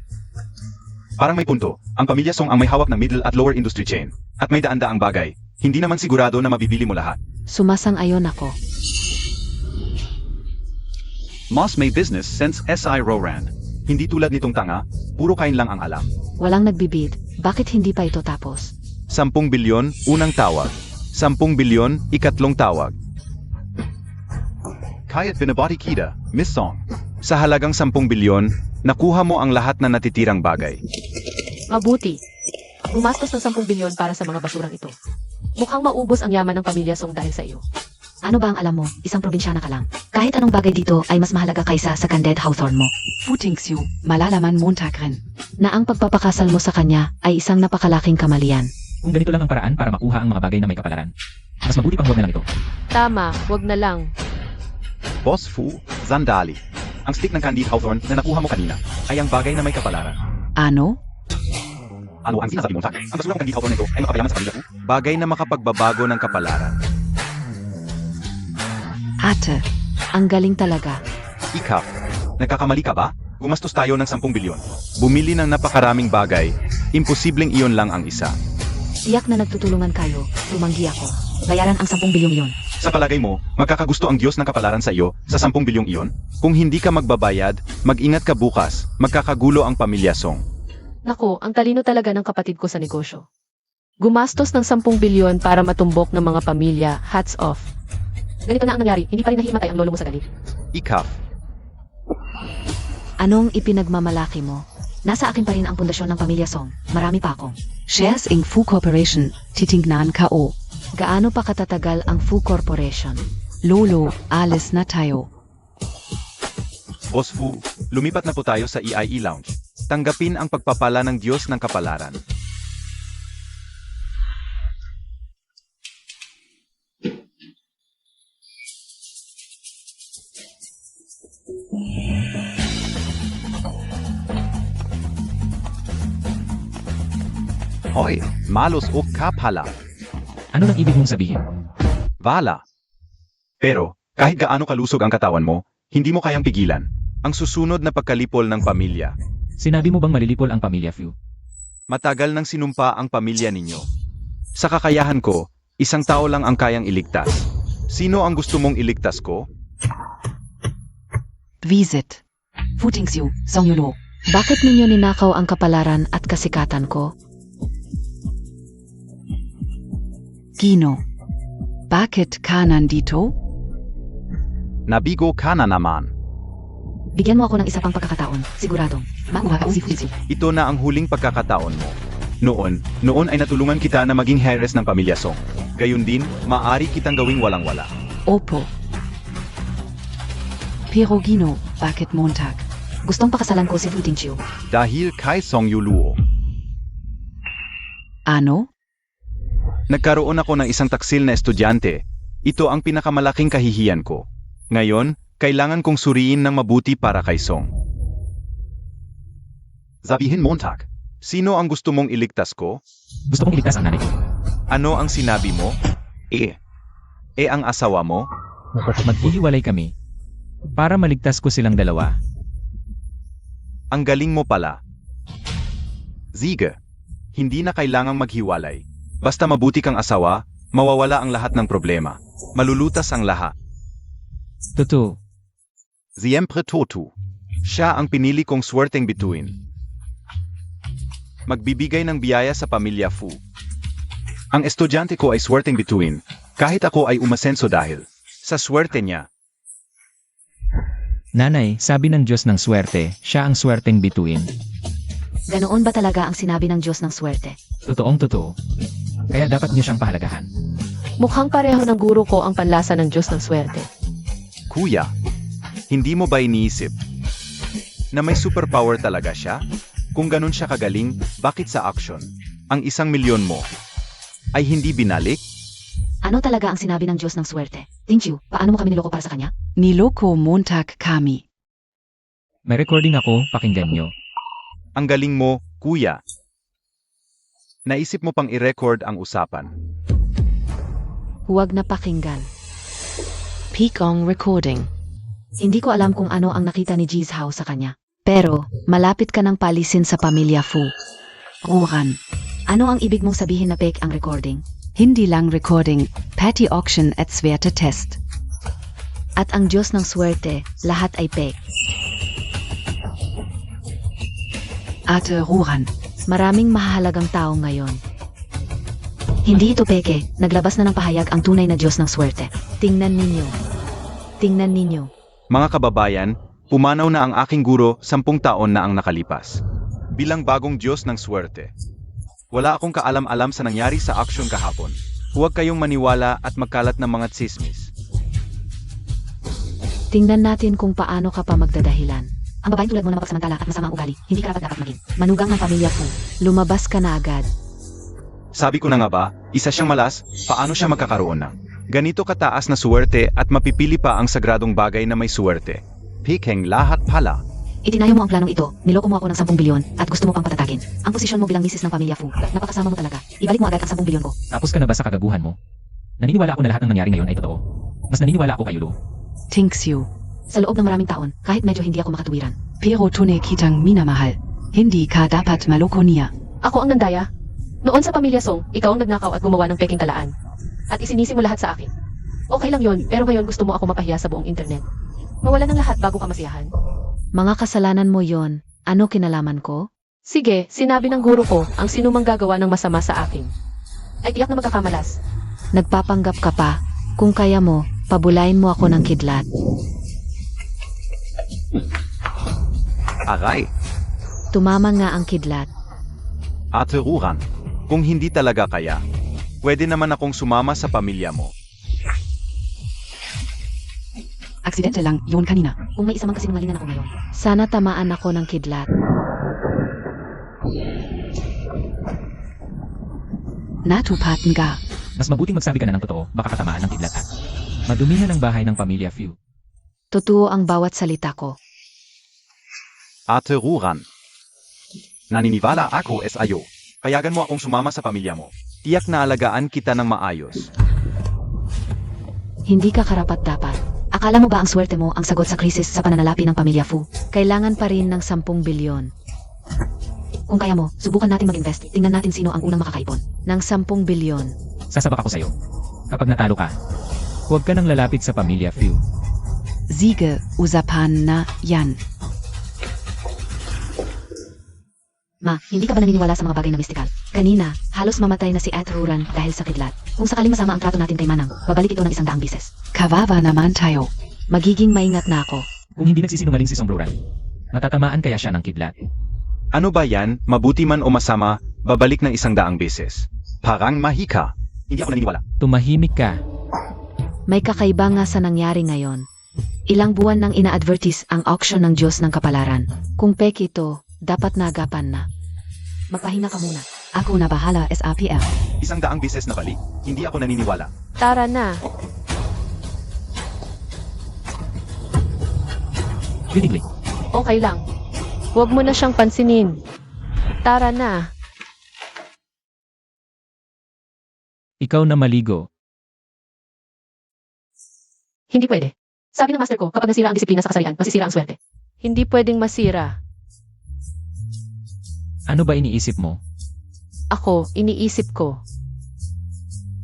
Parang may punto, ang pamilyasong ang may hawak ng middle at lower industry chain, at may daan-daang bagay, hindi naman sigurado na mabibili mo lahat. Sumasang-ayon ako. Mas may business sense S.I. Rorand. Hindi tulad nitong tanga, puro kain lang ang alam. Walang nagbibid, bakit hindi pa ito tapos? 10 bilyon, unang tawag. 10 bilyon, ikatlong tawag. Kaya't binabati kita, Miss Song. Sa halagang 10 bilyon, nakuha mo ang lahat na natitirang bagay. Mabuti. Gumastos ng 10 bilyon para sa mga basurang ito. Mukhang maubos ang yaman ng pamilya Song dahil sa iyo. Ano ba ang alam mo? Isang probinsyana ka lang. Kahit anong bagay dito ay mas mahalaga kaysa sa Candid Hawthorne mo. Futingsyu, malalaman Montag rin. Na ang pagpapakasal mo sa kanya ay isang napakalaking kamalian. Kung ganito lang ang paraan para makuha ang mga bagay na may kapalaran, mas mabuti pang huwag na lang ito. Tama, wag na lang. Boss Fu, Zandali. Ang stick ng Candid Hawthorne na nakuha mo kanina ay ang bagay na may kapalaran. Ano? Ano ang sinasabi mo, Montag? Ang basura ng Candid Hawthorne nito ay makapayaman sa pamilya Fu? Bagay na makapagbabago ng kapalaran. Ate, ang galing talaga. Ikaw, nagkakamali ka ba? Gumastos tayo ng 10 bilyon. Bumili ng napakaraming bagay. Imposibleng iyon lang ang isa. Tiyak na nagtutulungan kayo. Tumanggi ako. Bayaran ang 10 bilyong yon. Sa palagay mo, magkakagusto ang Diyos ng kapalaran sa iyo sa 10 bilyong iyon? Kung hindi ka magbabayad, mag-ingat ka bukas. Magkakagulo ang pamilya Song. Nako, ang talino talaga ng kapatid ko sa negosyo. Gumastos ng 10 bilyon para matumbok ng mga pamilya, hats off. Ganito na ang nangyari, hindi pa rin nahimatay ang lolo mo sa galit. Ikaw, Anong ipinagmamalaki mo? Nasa akin pa rin ang pundasyon ng pamilya Song. Marami pa akong shares in Fu Corporation. Titingnan ka o. Gaano pa katatagal ang Fu Corporation? Lolo, alis na tayo. Boss Fu, lumipat na po tayo sa EIE Lounge. Tanggapin ang pagpapala ng Diyos ng kapalaran. Hoy, malos o kapala. Ano nang ibig mong sabihin? Vala. Pero, kahit gaano kalusog ang katawan mo, hindi mo kayang pigilan ang susunod na pagkalipol ng pamilya. Sinabi mo bang malilipol ang pamilya Fu? Matagal nang sinumpa ang pamilya ninyo. Sa kakayahan ko, isang tao lang ang kayang iligtas. Sino ang gusto mong iligtas ko? Visit. Futingsyu, Songyulo. Bakit ninyo ninakaw ang kapalaran at kasikatan ko? Gino. Bakit ka nandito? Nabigo ka na naman. Bigyan mo ako ng isa pang pagkakataon. Siguradong. Makuha ka si Futingsyu. Ito na ang huling pagkakataon mo. Noon ay natulungan kita na maging heres ng pamilya Song. Gayun din, maaari kitang gawing walang-wala. Opo. Pero Gino, bakit Montag? Gustong pakasalan ko si Futingsyu. Dahil kay Song Yuluo. Ano? Nagkaroon ako ng isang taksil na estudyante. Ito ang pinakamalaking kahihiyan ko. Ngayon, kailangan kong suriin ng mabuti para kay Song. Sabihin Montag, sino ang gusto mong iligtas ko? Gusto kong iligtas ang nanay ko. Ano ang sinabi mo? Ang asawa mo? Maghihiwalay kami para maligtas ko silang dalawa. Ang galing mo pala. Sige, hindi na kailangang maghiwalay. Basta mabuti kang asawa, mawawala ang lahat ng problema. Malulutas ang lahat. Totoo. Siempre Totu. Siya ang pinili kong swerteng bituin. Magbibigay ng biyaya sa pamilya Fu. Ang estudyante ko ay swerteng bituin, kahit ako ay umasenso dahil sa swerte niya. Nanay, sabi ng Diyos ng swerte, siya ang swerteng bituin. Ganoon ba talaga ang sinabi ng Diyos ng swerte? Totoong totoo. Kaya dapat niyo siyang pahalagahan. Mukhang pareho ng guro ko ang panlasa ng Diyos ng swerte. Kuya, hindi mo ba iniisip na may superpower talaga siya? Kung ganun siya kagaling, bakit sa action, ang 1 milyon mo ay hindi binalik? Ano talaga ang sinabi ng Diyos ng swerte? Tingju, paano mo kami niloko para sa kanya? Niloko Montag kami. May recording ako, pakinggan niyo. Ang galing mo, kuya. Naisip mo pang i-record ang usapan. Huwag na pakinggan. Peak-ong recording. Hindi ko alam kung ano ang nakita ni Ji's Hao sa kanya. Pero, malapit ka ng palisin sa pamilya Fu. Ruran. Ano ang ibig mong sabihin na fake ang recording? Hindi lang recording, petty auction at swerte test. At ang Diyos ng swerte, lahat ay fake. Ate Ruran. Maraming mahahalagang tao ngayon. Hindi ito peke, naglabas na ng pahayag ang tunay na Diyos ng swerte. Tingnan ninyo. Tingnan ninyo. Mga kababayan, pumanaw na ang aking guro 10 taon na ang nakalipas. Bilang bagong Diyos ng swerte. Wala akong kaalam-alam sa nangyari sa aksyon kahapon. Huwag kayong maniwala at magkalat ng mga tsismis. Tingnan natin kung paano ka pa magdadahilan. Ang babaeng tulad mo na mapagsamantala at masama ang ugali, hindi karapat dapat maging manugang ng pamilya Fu. Lumabas ka na agad. Sabi ko na nga ba, isa siyang malas, paano siya magkakaroon ng ganito kataas na suwerte at mapipili pa ang sagradong bagay na may suwerte? Pikeng lahat pala. Itinayo mo ang planong ito, niloko mo ako ng 10 bilyon, at gusto mo pang patatagin. Ang posisyon mo bilang misis ng pamilya Fu, napakasama mo talaga. Ibalik mo agad ang 10 bilyon ko. Tapos ka na ba sa kagaguhan mo? Naniniwala ako na lahat ng nangyari ngayon ay totoo. Mas naniniwala ako kay Lulu. Tinksyu. Sa loob ng maraming taon, kahit medyo hindi ako makatuwiran. Pero tunay kitang minamahal. Hindi ka dapat maloko niya. Ako ang nandaya. Noon sa pamilya Song, ikaw ang nagnakaw at gumawa ng peking talaan. At isinisi mo lahat sa akin. Okay lang yon, pero ngayon gusto mo ako mapahiya sa buong internet. Mawala ng lahat bago ka masiyahan. Mga kasalanan mo yon. Ano kinalaman ko? Sige, sinabi ng guro ko, ang sinumang gagawa ng masama sa akin ay tiyak na magkakamalas. Nagpapanggap ka pa. Kung kaya mo, pabulayin mo ako ng kidlat. Aray, Tumama nga ang kidlat. Ate Ruran, kung hindi talaga kaya, pwede naman akong sumama sa pamilya mo. Aksidente lang, yun kanina. Kung may isa mang kasinungalingan ako ngayon. Sana tamaan ako ng kidlat. Natupaten ka. Mas mabuting magsabi ka na ng totoo, baka katamaan ng kidlat at madumi na ng bahay ng pamilya Fu. Totoo ang bawat salita ko. Ate Ruran, naniniwala ako SIO. Payagan mo akong sumama sa pamilya mo. Tiyak na alagaan kita ng maayos. Hindi ka karapat dapat. Akala mo ba ang swerte mo ang sagot sa krisis sa pananalapi ng pamilya Fu? Kailangan pa rin ng 10 bilyon. Kung kaya mo, subukan natin mag-invest. Tingnan natin sino ang unang makakaipon. Ng 10 bilyon. Sasabak ako sa'yo. Kapag natalo ka, huwag ka nang lalapit sa pamilya Fu. Siege, usapan na yan. Ma, hindi ka ba naniniwala sa mga bagay na mistikal? Kanina, halos mamatay na si Ate Ruran dahil sa kidlat. Kung sakaling masama ang trato natin kay Manang, babalik ito ng 100 bises. Kawawa naman tayo. Magiging maingat na ako. Kung hindi nagsisinungaling si Sombruran, matatamaan kaya siya ng kidlat. Ano ba yan, mabuti man o masama, babalik ng 100 beses. Parang mahika. Hindi ako naniniwala. Tumahimik ka. May kakaiba nga sa nangyari ngayon. Ilang buwan nang ina-advertise ang auction ng Diyos ng Kapalaran. Kung peke ito, dapat nagapan na. Magpahinga ka muna. Ako na bahala, SAPL. 100 beses na balik. Hindi ako naniniwala. Tara na. Critically, Okay lang. Huwag mo na siyang pansinin. Tara na. ikaw na maligo. Hindi pwede. Sabi ng master ko, kapag nasira ang disiplina sa kasarian, masisira ang swerte. Hindi pwedeng masira. Ano ba iniisip mo? Ako, iniisip ko.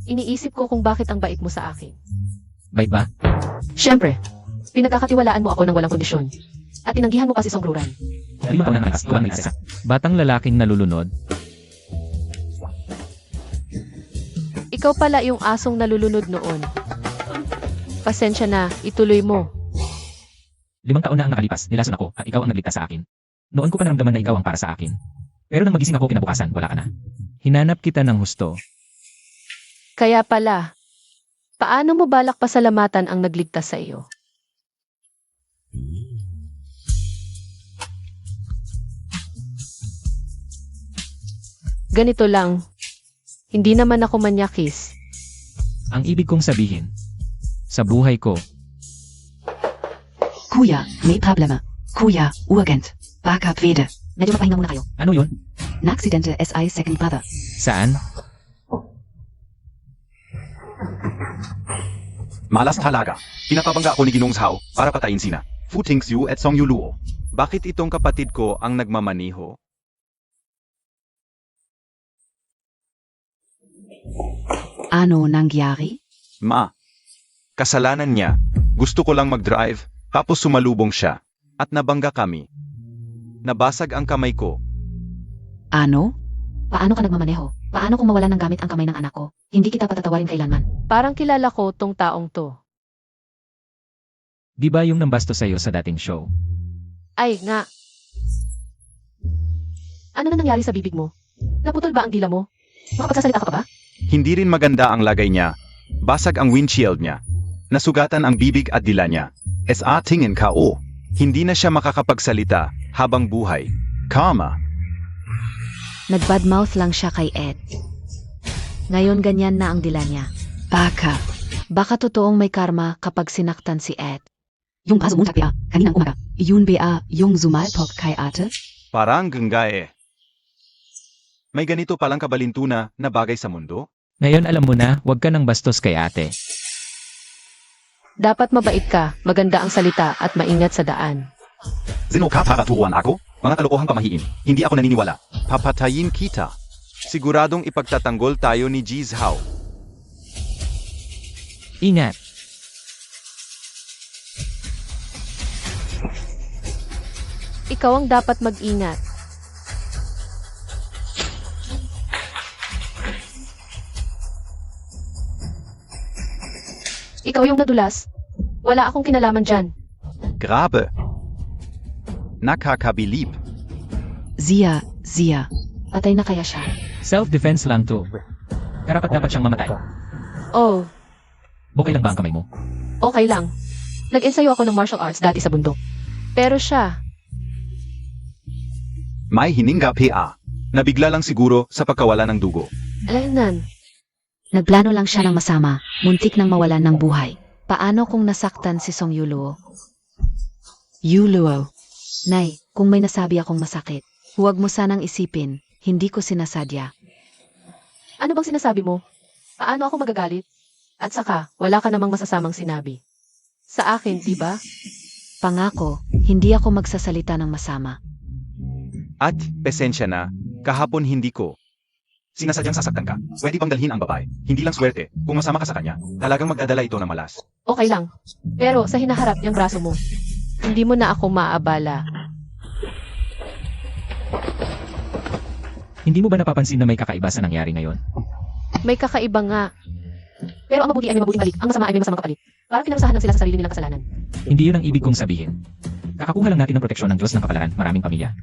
Iniisip ko kung bakit ang bait mo sa akin. Bait ba? Siyempre, pinagkakatiwalaan mo ako ng walang kondisyon. At tinanggihan mo pa si Songruran. 5 taon na nakas, gawa ng isa. Batang lalaking nalulunod. Ikaw pala yung asong nalulunod noon. Pasensya na, ituloy mo. 5 taon na ang nakalipas, nilason ako at ikaw ang nagligtas sa akin. Noon ko pa naramdaman na ikaw ang para sa akin. Pero nang magising ako kinabukasan, wala ka na. Hinanap kita ng husto. Kaya pala, paano mo balak pasalamatan ang nagligtas sa iyo? Ganito lang, hindi naman ako manyakis. Ang ibig kong sabihin, sa buhay ko, Kuya, may problema. Kuya, urgent. Backup vede. Medyo magpahinga muna kayo. ano yun? Naksidente SI second brother. Saan? Malas talaga. Pinapabangga ako ni Ginong Zhao para patayin sina Fu Tingxiu at Song Yuluo. Bakit itong kapatid ko ang nagmamaniho? Ano nangyari? Ma, kasalanan niya. Gusto ko lang mag-drive, tapos sumalubong siya. At nabangga kami. Nabasag ang kamay ko. Ano? Paano ka nagmamaneho? Paano kung mawalan ng gamit ang kamay ng anak ko? Hindi kita patatawarin kailanman. Parang kilala ko tong taong to. Di ba yung nambasto sa'yo sa dating show? Ay, nga. Ano na nangyari sa bibig mo? Naputol ba ang dila mo? Makapagsasalita ka pa ba? Hindi rin maganda ang lagay niya. Basag ang windshield niya. Nasugatan ang bibig at dila niya. Sa tingin ka hindi na siya makakapagsalita habang buhay. Kama. Nagbadmouth lang siya kay Ed. Ngayon ganyan na ang dila niya. Baka. Baka totoong may karma kapag sinaktan si Ed. Yung baso Montag ba, kaninang umaga, yun ba yung zumalpok kay ate? Parang ganggae. May ganito palang kabalintuna na bagay sa mundo? Ngayon alam mo na, huwag ka nang bastos kay ate. Dapat mabait ka, maganda ang salita at maingat sa daan. Sino ka para turuan ako? Mga kalokohang pamahiin. Hindi ako naniniwala. Papatayin kita. Siguradong ipagtatanggol tayo ni Jeez Hao. Ingat. Ikaw ang dapat mag-ingat. Ikaw yung nadulas. Wala akong kinalaman dyan. Grabe. Nakakabilib. Zia. Patay na kaya siya? Self-defense lang to. Karapat dapat siyang mamatay. Oh, Okay lang ba ang kamay mo? okay lang. Nag-ensayo ako ng martial arts dati sa bundok. Pero siya, May hininga PA. Nabigla lang siguro sa pagkawala ng dugo. Alanan, Nagplano lang siya ng masama. Muntik nang mawalan ng buhay. Paano kung nasaktan si Song Yuluo? Yuluo. Nay, kung may nasabi akong masakit, huwag mo sanang isipin. Hindi ko sinasadya. ano bang sinasabi mo? Paano ako magagalit? At saka, wala ka namang masasamang sinabi. Sa akin, di ba? Pangako, hindi ako magsasalita ng masama. At, pesensya na, kahapon hindi ko. Sinasadyang sasaktan ka. Pwede bang dalhin ang babae? Hindi lang swerte. Kung masama ka sa kanya, talagang magdadala ito ng malas. Okay lang. Pero sa hinaharap yung braso mo, hindi mo na ako maaabala. Hindi mo ba napapansin na may kakaiba sa nangyari ngayon? May kakaiba nga. Pero ang mabuti ay may mabuting balik. Ang masama ay may masamang kapalit. Parang pinarusahan lang sila sa sarili nilang kasalanan. Hindi yun ang ibig kong sabihin. Kakakuha lang natin ng proteksyon ng Diyos ng kapalaran, maraming pamilya.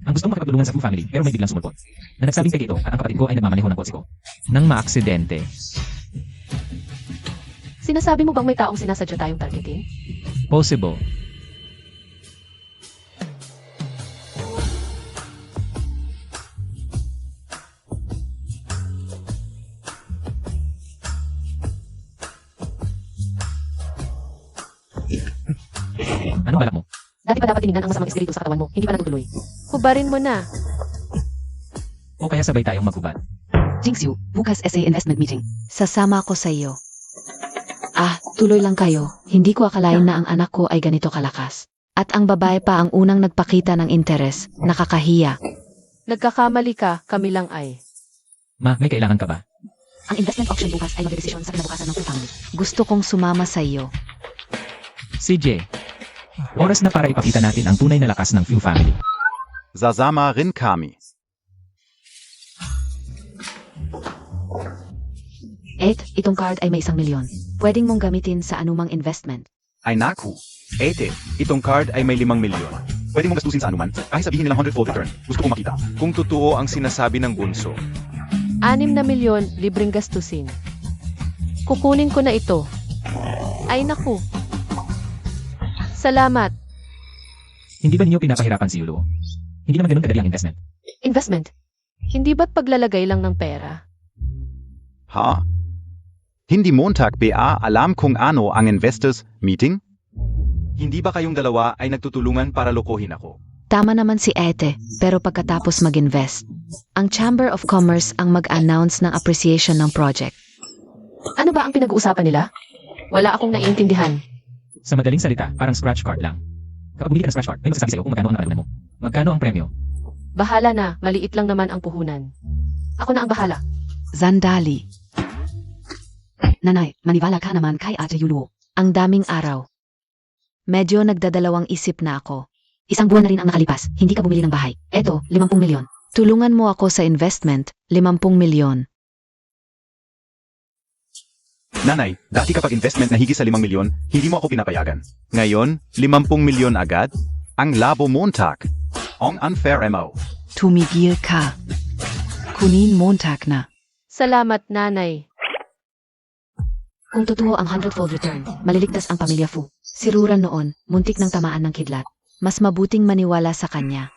Ang gustong makipagtulungan sa Fu family pero may biglang sumulpot. Na nagsabing kay ito at ang kapatid ko ay nagmamaneho ng kotse ko. Nang maaksidente. Sinasabi mo bang may taong sinasadya tayong targeting? Possible. Anong balak mo? Dati pa dapat tinignan ang masamang espiritu sa katawan mo, hindi pa natutuloy. Hubarin mo na. O kaya sabay tayong maghubad? Jingxiu, bukas SA investment meeting. Sasama ako sa iyo. Tuloy lang kayo. Hindi ko akalain na ang anak ko ay ganito kalakas. At ang babae pa ang unang nagpakita ng interes. Nakakahiya. Nagkakamali ka, kami lang ay. Ma, may kailangan ka ba? Ang investment auction bukas ay magdedesisyon sa kinabukasan ng Fu family. Gusto kong sumama sa iyo. CJ. Oras na para ipakita natin ang tunay na lakas ng Fu family. Zazama rin kami. Ed, itong card ay may 1 milyon. Pwedeng mong gamitin sa anumang investment. Ay naku. Ete, itong card ay may 5 milyon. Pwede mong gastusin sa anuman, kahit sabihin nilang 100-fold return. Gusto ko makita. Kung totoo ang sinasabi ng bunso. 6 na milyon, libreng gastusin. Kukunin ko na ito. Ay naku. Salamat. Hindi ba ninyo pinapahirapan si Yulo? Hindi naman ganun kadali ang investment. Investment. Hindi ba't paglalagay lang ng pera? Ha? Hindi Montag BA alam kung ano ang investors meeting? Hindi ba kayong dalawa ay nagtutulungan para lokohin ako? Tama naman si Ete, pero pagkatapos mag-invest, ang Chamber of Commerce ang mag-announce ng appreciation ng project. Ano ba ang pinag-uusapan nila? Wala akong naiintindihan. Sa madaling salita, parang scratch card lang. Kapag bumili ka ng scratch card, may magsasabi sa'yo kung magkano ang napalunan mo. Magkano ang premyo? Bahala na, maliit lang naman ang puhunan. Ako na ang bahala. Zandali. Nanay, maniwala ka naman kay Ate Yuluo. Ang daming araw. Medyo nagdadalawang isip na ako. 1 buwan na rin ang nakalipas, hindi ka bumili ng bahay. Eto, 50 milyon. Tulungan mo ako sa investment, 50 milyon. Nanay, dati kapag investment na higit sa 5 milyon, hindi mo ako pinapayagan. Ngayon, 50 milyon agad? Ang labo Montag. Ang unfair mo. Tumigil ka. Kunin Montag na. Salamat, nanay. Kung totoo ang 100-fold return, maliligtas ang pamilya Fu. Si Ruran noon, muntik ng tamaan ng kidlat. Mas mabuting maniwala sa kanya.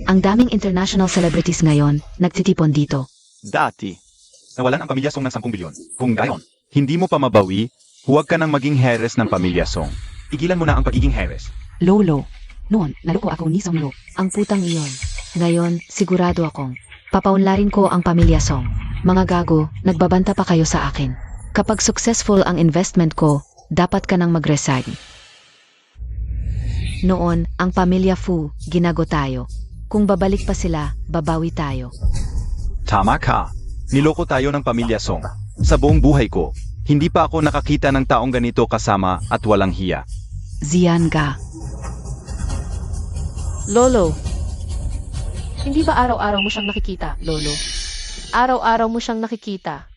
Ang daming international celebrities ngayon, nagtitipon dito. Dati, nawalan ang pamilya Song ng 10 bilyon. Kung gayon, hindi mo pa mabawi, huwag ka nang maging heres ng pamilya Song. Igilan mo na ang pagiging heres. Lolo. Noon, naloko ako ni Song Lo. Ang putang iyon. Ngayon, sigurado akong papaunlarin ko ang pamilya Song. Mga gago, nagbabanta pa kayo sa akin. Kapag successful ang investment ko, dapat ka nang mag-resign. Noon, ang pamilya Fu, ginago tayo. Kung babalik pa sila, babawi tayo. Tama ka. Niloko tayo ng pamilya Song. Sa buong buhay ko, hindi pa ako nakakita ng taong ganito kasama at walang hiya. Zian Ga. Lolo, hindi ba araw-araw mo siyang nakikita, Lolo? Araw-araw mo siyang nakikita.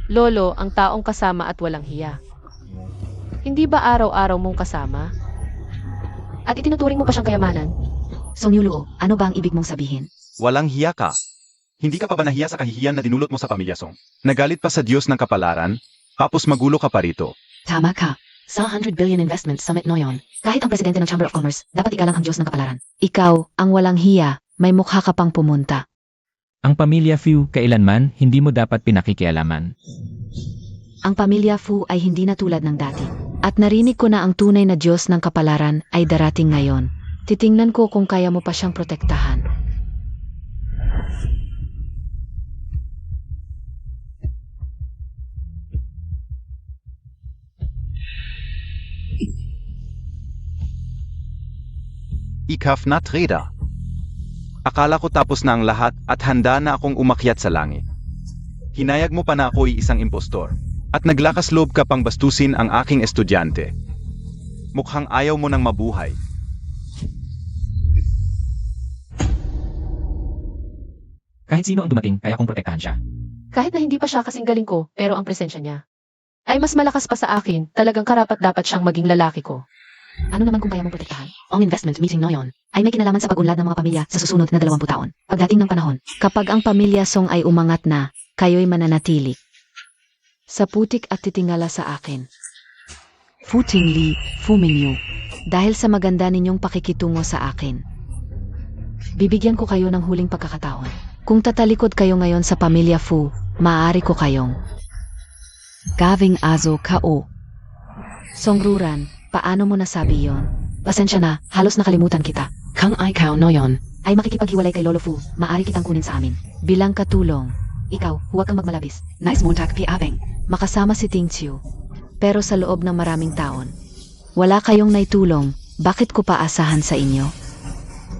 Lolo, ang taong kasama at walang hiya. Hindi ba araw-araw mong kasama? At itinuturing mo pa siyang kayamanan? Song Yulo, ano ba ang ibig mong sabihin? Walang hiya ka. Hindi ka pa ba nahiya sa kahihiyan na dinulot mo sa pamilya Song? Nagalit pa sa Diyos ng kapalaran, tapos magulo ka pa rito. Tama ka. Sa 100 billion investment summit noyon, kahit ang presidente ng Chamber of Commerce, dapat ikalang ang Diyos ng kapalaran. Ikaw, ang walang hiya, may mukha ka pang pumunta. Ang pamilya Fu kailanman hindi mo dapat pinakikialaman. Ang pamilya Fu ay hindi na tulad ng dati. At narinig ko na ang tunay na Diyos ng kapalaran ay darating ngayon. Titingnan ko kung kaya mo pa siyang protektahan. Ikaf na trader. Akala ko tapos na ang lahat at handa na akong umakyat sa langit. Hinayag mo pa na ako'y isang impostor. At naglakas loob ka pang bastusin ang aking estudyante. Mukhang ayaw mo nang mabuhay. Kahit sino ang dumating, kaya kong protektahan siya. Kahit na hindi pa siya kasing galing ko, pero ang presensya niya ay mas malakas pa sa akin, talagang karapat-dapat siyang maging lalaki ko. Ano naman kung kaya mong protektahan? Ang investment meeting noyon ay may kinalaman sa pag-unlad ng mga pamilya sa susunod na 20 taon. Pagdating ng panahon, Kapag ang pamilya Song ay umangat na, kayo'y mananatili. Sa putik at titingala sa akin. Fu Ting Li, Fu Mingyu. Dahil sa maganda ninyong pakikitungo sa akin. Bibigyan ko kayo ng huling pagkakataon. Kung tatalikod kayo ngayon sa pamilya Fu, maaari ko kayong Gaving Azo Kao. Songruran, paano mo nasabi yon? Pasensya na, halos nakalimutan kita. Kang Ikaw noyon ay makikipaghiwalay kay Lolo Fu, maaari kitang kunin sa amin. Bilang katulong, Ikaw, huwag kang magmalabis. Nice Montag Pi Abeng. makasama si Ting Chiu. Pero sa loob ng maraming taon, wala kayong naitulong, bakit ko paasahan sa inyo?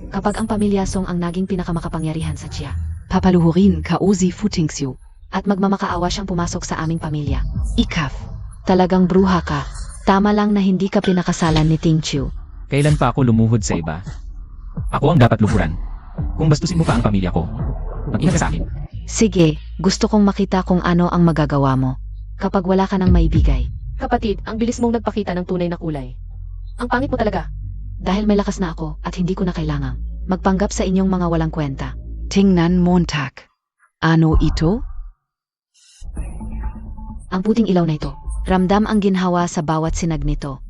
Kapag ang pamilya Song ang naging pinakamakapangyarihan sa Chia, Papaluhurin ka Uzi Fu Tingxiu. at magmamakaawa siyang pumasok sa aming pamilya. Ikaf. Talagang bruha ka. Tama lang na hindi ka pinakasalan ni Ting Chiu. Kailan pa ako lumuhod sa iba? Ako ang dapat luhuran. Kung bastusin mo pa ang pamilya ko, mag-ingat ka sa akin. Sige, gusto kong makita kung ano ang magagawa mo. Kapag wala ka nang maibigay. Kapatid, ang bilis mong nagpakita ng tunay na kulay. Ang pangit mo talaga. Dahil may lakas na ako at hindi ko na kailangang magpanggap sa inyong mga walang kwenta. Tingnan Montag. Ano ito? Ang puting ilaw na ito. Ramdam ang ginhawa sa bawat sinag nito.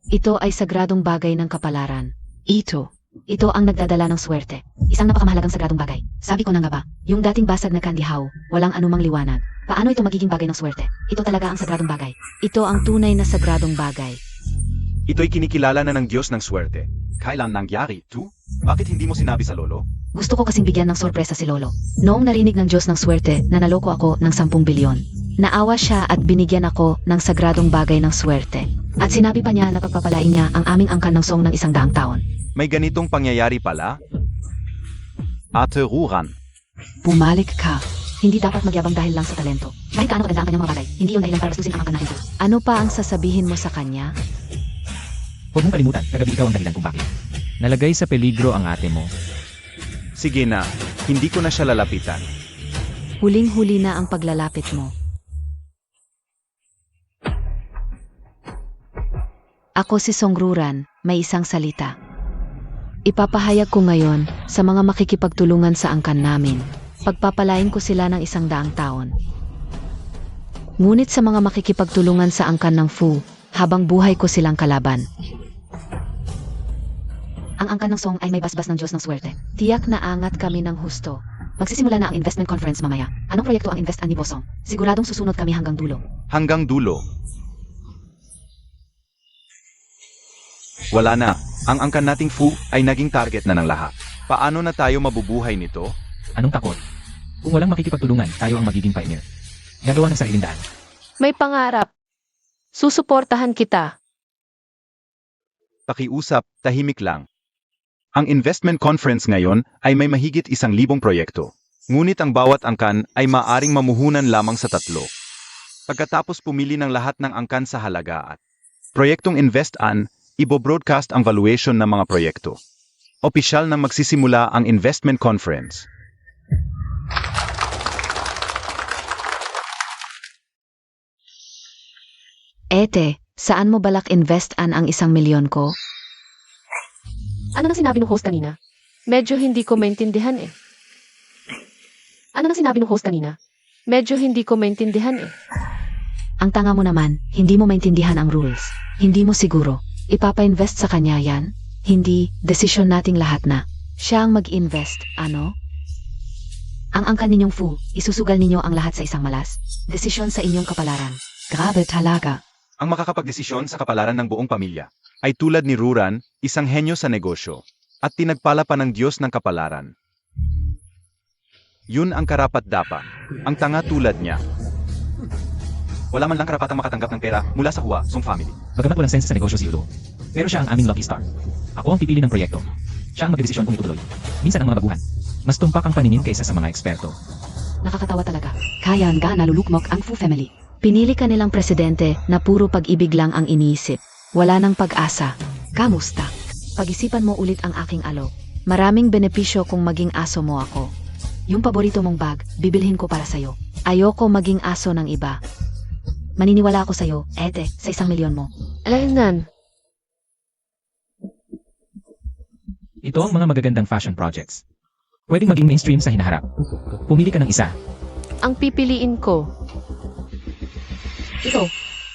Ito ay sagradong bagay ng kapalaran. Ito. Ito ang nagdadala ng swerte. Isang napakamahalagang sagradong bagay. Sabi ko na nga ba, yung dating basag na kandihaw, walang anumang liwanag. Paano ito magiging bagay ng swerte? Ito talaga ang sagradong bagay. Ito ang tunay na sagradong bagay. Ito'y kinikilala na ng Diyos ng swerte. Kailan nangyari, tu? Bakit hindi mo sinabi sa lolo? Gusto ko kasing bigyan ng sorpresa si Lolo. Noong narinig ng Diyos ng swerte na naloko ako ng 10 bilyon. Naawa siya at binigyan ako ng sagradong bagay ng swerte. At sinabi pa niya na pagpapalain niya ang aming angkan ng Song ng 100 taon. May ganitong pangyayari pala? Ate Ruran. Bumalik ka. Hindi dapat magyabang dahil lang sa talento. Kahit kaano kaganda ang kanyang mga bagay, hindi yun dahilan para bastusin ang angkan natin. Ano pa ang sasabihin mo sa kanya? Huwag mong kalimutan, kagabi ikaw ang dahilan kung bakit. Nalagay sa peligro ang ate mo. Sige na, hindi ko na siya lalapitan. Huling-huli na ang paglalapit mo. Ako si Songruran, may isang salita. Ipapahayag ko ngayon sa mga makikipagtulungan sa angkan namin. Pagpapalain ko sila ng 100 taon. Ngunit sa mga makikipagtulungan sa angkan ng Fu, habang buhay ko silang kalaban. Ang angkan ng Song ay may basbas ng Diyos ng swerte. Tiyak na angat kami ng husto. Magsisimula na ang investment conference mamaya. Anong proyekto ang investan ni Bosong? Siguradong susunod kami hanggang dulo. Hanggang dulo. Wala na. Ang angkan nating Fu ay naging target na ng lahat. Paano na tayo mabubuhay nito? Anong takot? Kung walang makikipagtulungan, tayo ang magiging pioneer. Gagawa ng sariling daan. May pangarap. Susuportahan kita. Pakiusap, tahimik lang. Ang investment conference ngayon ay may mahigit 1,000 proyekto. Ngunit ang bawat angkan ay maaring mamuhunan lamang sa 3. Pagkatapos pumili ng lahat ng angkan sa halaga at proyektong investan, ibo-broadcast ang valuation ng mga proyekto. Opisyal na magsisimula ang investment conference. Ete, saan mo balak investan ang 1,000,000 ko? Ano nang sinabi ng host kanina? Medyo hindi ko maintindihan eh. Ano nang sinabi ng host kanina? Medyo hindi ko maintindihan eh. Ang tanga mo naman, hindi mo maintindihan ang rules. Hindi mo siguro. Ipapa-invest sa kanya yan? Hindi, desisyon nating lahat na. Siya ang mag-invest, ano? Ang angkan ninyong Fu, isusugal ninyo ang lahat sa isang malas. Desisyon sa inyong kapalaran. Grabe talaga. Ang makakapagdesisyon sa kapalaran ng buong pamilya ay tulad ni Ruran, isang henyo sa negosyo, at tinagpala pa ng Diyos ng kapalaran. Yun ang karapat-dapat, ang tanga tulad niya. Wala man lang karapatang makatanggap ng pera mula sa Hua Song family. Bagamat walang sense sa negosyo si Udo. Pero siya ang aming lucky star. Ako ang pipili ng proyekto. Siya ang magdesisyon kung itutuloy. Minsan ang mga baguhan. Mas tumpak ang paningin kaysa sa mga eksperto. Nakakatawa talaga. Kaya nga nalulukmok ang Fu family. Pinili ka nilang presidente na puro pag-ibig lang ang iniisip. Wala nang pag-asa. Kamusta? Pag-isipan mo ulit ang aking alok. Maraming benepisyo kung maging aso mo ako. Yung paborito mong bag, bibilhin ko para sa'yo. Ayoko maging aso ng iba. Maniniwala ako sa'yo, Ete, sa 1,000,000 mo. Alaynan. Ito ang mga magagandang fashion projects. Pwedeng maging mainstream sa hinaharap. Pumili ka ng isa. Ang pipiliin ko. Ito,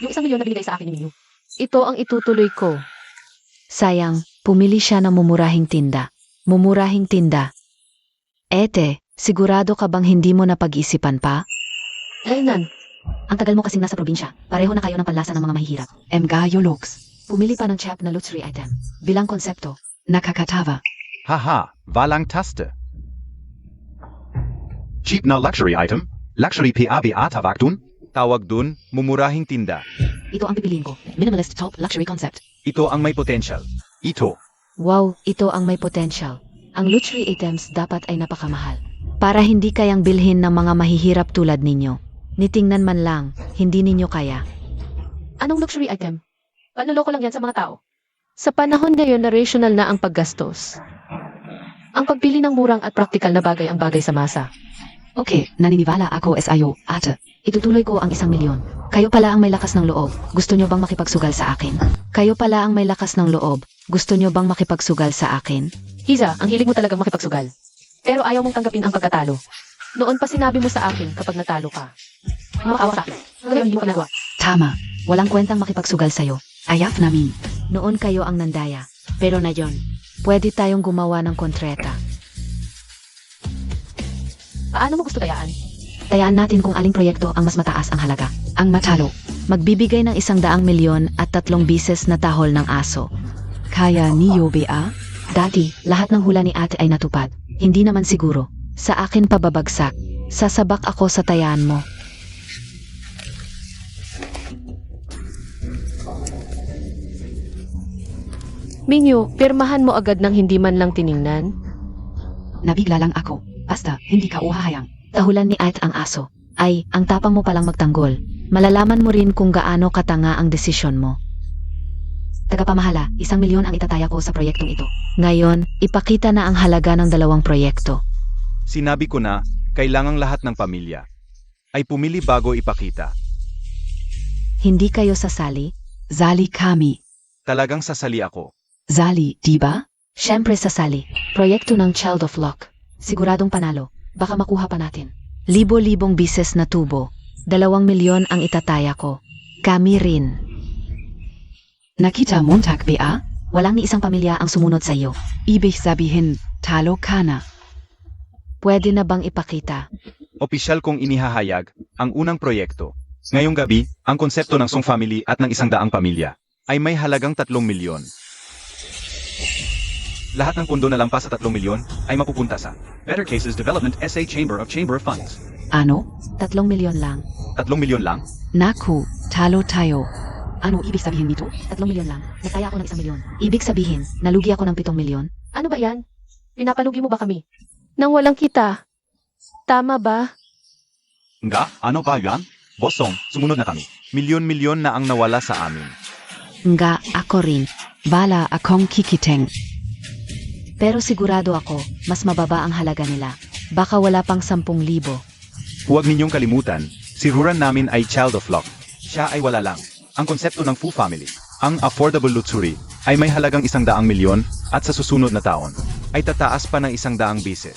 yung 1,000,000 na binigay sa akin ni Minyu. Ito ang itutuloy ko. Sayang, pumili siya ng mumurahing tinda. Mumurahing tinda. Ete, sigurado ka bang hindi mo napag-isipan pa? Alaynan. Ang tagal mo kasing nasa probinsya. Pareho na kayo ng panlasa ng mga mahihirap. Gayo Lux. Pumili pa ng chap na luxury item. Bilang konsepto. Nakakatawa. Haha, walang taste. Cheap na luxury item? Luxury PAB atawag dun? Tawag dun, mumurahing tinda. Ito ang pipiliin ko. Minimalist top luxury concept. Ito ang may potential. Ito. Wow, ito ang may potential. Ang luxury items dapat ay napakamahal. Para hindi kayang bilhin ng mga mahihirap tulad ninyo. Nitingnan man lang, hindi ninyo kaya. Anong luxury item? Panloloko lang yan sa mga tao. Sa panahon ngayon na rational na ang paggastos. Ang pagpili ng murang at praktikal na bagay ang bagay sa masa. Okay, naniniwala ako SIO, ate. Itutuloy ko ang 1,000,000. Kayo pala ang may lakas ng loob. Gusto nyo bang makipagsugal sa akin? Kayo pala ang may lakas ng loob. Gusto nyo bang makipagsugal sa akin? Hiza, ang hilig mo talagang makipagsugal. Pero ayaw mong tanggapin ang pagkatalo. Noon pa sinabi mo sa akin kapag natalo ka. Makaawa sa akin. Ngayon hindi mo ginagawa. Tama. Walang kwentang makipagsugal sa'yo. Ayaf namin. Noon kayo ang nandaya. Pero na yon, pwede tayong gumawa ng kontreta. Paano mo gusto dayaan? Tayaan natin kung aling proyekto ang mas mataas ang halaga. Ang matalo. Magbibigay ng 100,000,000 at 3 bises na tahol ng aso. Kaya niyo ba? Dati, lahat ng hula ni ate ay natupad. Hindi naman siguro. Sa akin pababagsak. Sasabak ako sa tayaan mo. Minyo, pirmahan mo agad ng hindi man lang tiningnan. Nabigla lang ako. Basta, hindi ka uhahayang. Tahulan ni Ait ang aso. Ay, ang tapang mo palang magtanggol. Malalaman mo rin kung gaano katanga ang desisyon mo. Tagapamahala, 1,000,000 ang itataya ko sa proyektong ito. Ngayon, ipakita na ang halaga ng 2 proyekto. Sinabi ko na, kailangang lahat ng pamilya ay pumili bago ipakita. Hindi kayo sasali? Zali kami. Talagang sasali ako. Zali, diba? Siyempre sasali. Proyekto ng Child of Luck. Siguradong panalo. Baka makuha pa natin. Libo-libong bises na tubo. 2 milyon ang itataya ko. Kami rin. Nakita Montag BA? Walang ni isang pamilya ang sumunod sa iyo. Ibig sabihin, talo ka na. Pwede na bang ipakita? Opisyal kong inihahayag ang unang proyekto. Ngayong gabi, ang konsepto ng Song Family at ng 100 pamilya ay may halagang 3 milyon. Lahat ng pundo na lampas sa 3 milyon ay mapupunta sa Better Cases Development SA Chamber of Funds. Ano? 3 milyon lang. 3 milyon lang? Naku, talo tayo. Ano ibig sabihin nito? 3 milyon lang. Nataya ako ng 1 milyon. Ibig sabihin, nalugi ako ng 7 milyon. Ano ba yan? Pinapalugi mo ba kami? Nang walang kita. Tama ba? Nga, ano ba yan? Bossong, sumunod na kami. Milyon-milyon na ang nawala sa amin. Nga, ako rin. Bala akong kikiteng. Pero sigurado ako, mas mababa ang halaga nila. Baka wala pang 10,000. Huwag ninyong kalimutan, si Ruran namin ay Child of Luck. Siya ay wala lang. Ang konsepto ng Fu Family, ang affordable luxury, ay may halagang 100 milyon at sa susunod na taon, ay tataas pa ng 100 bises.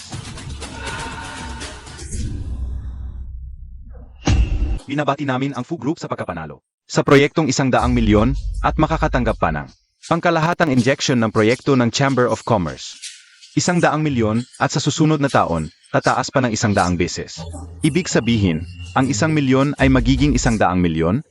Binabati namin ang Fu Group sa pagkapanalo sa proyektong 100 milyon at makakatanggap pa ng pangkalahatang injection ng proyekto ng Chamber of Commerce. 100 milyon at sa susunod na taon, tataas pa ng 100 beses. Ibig sabihin, ang 1 milyon ay magiging 100 milyon?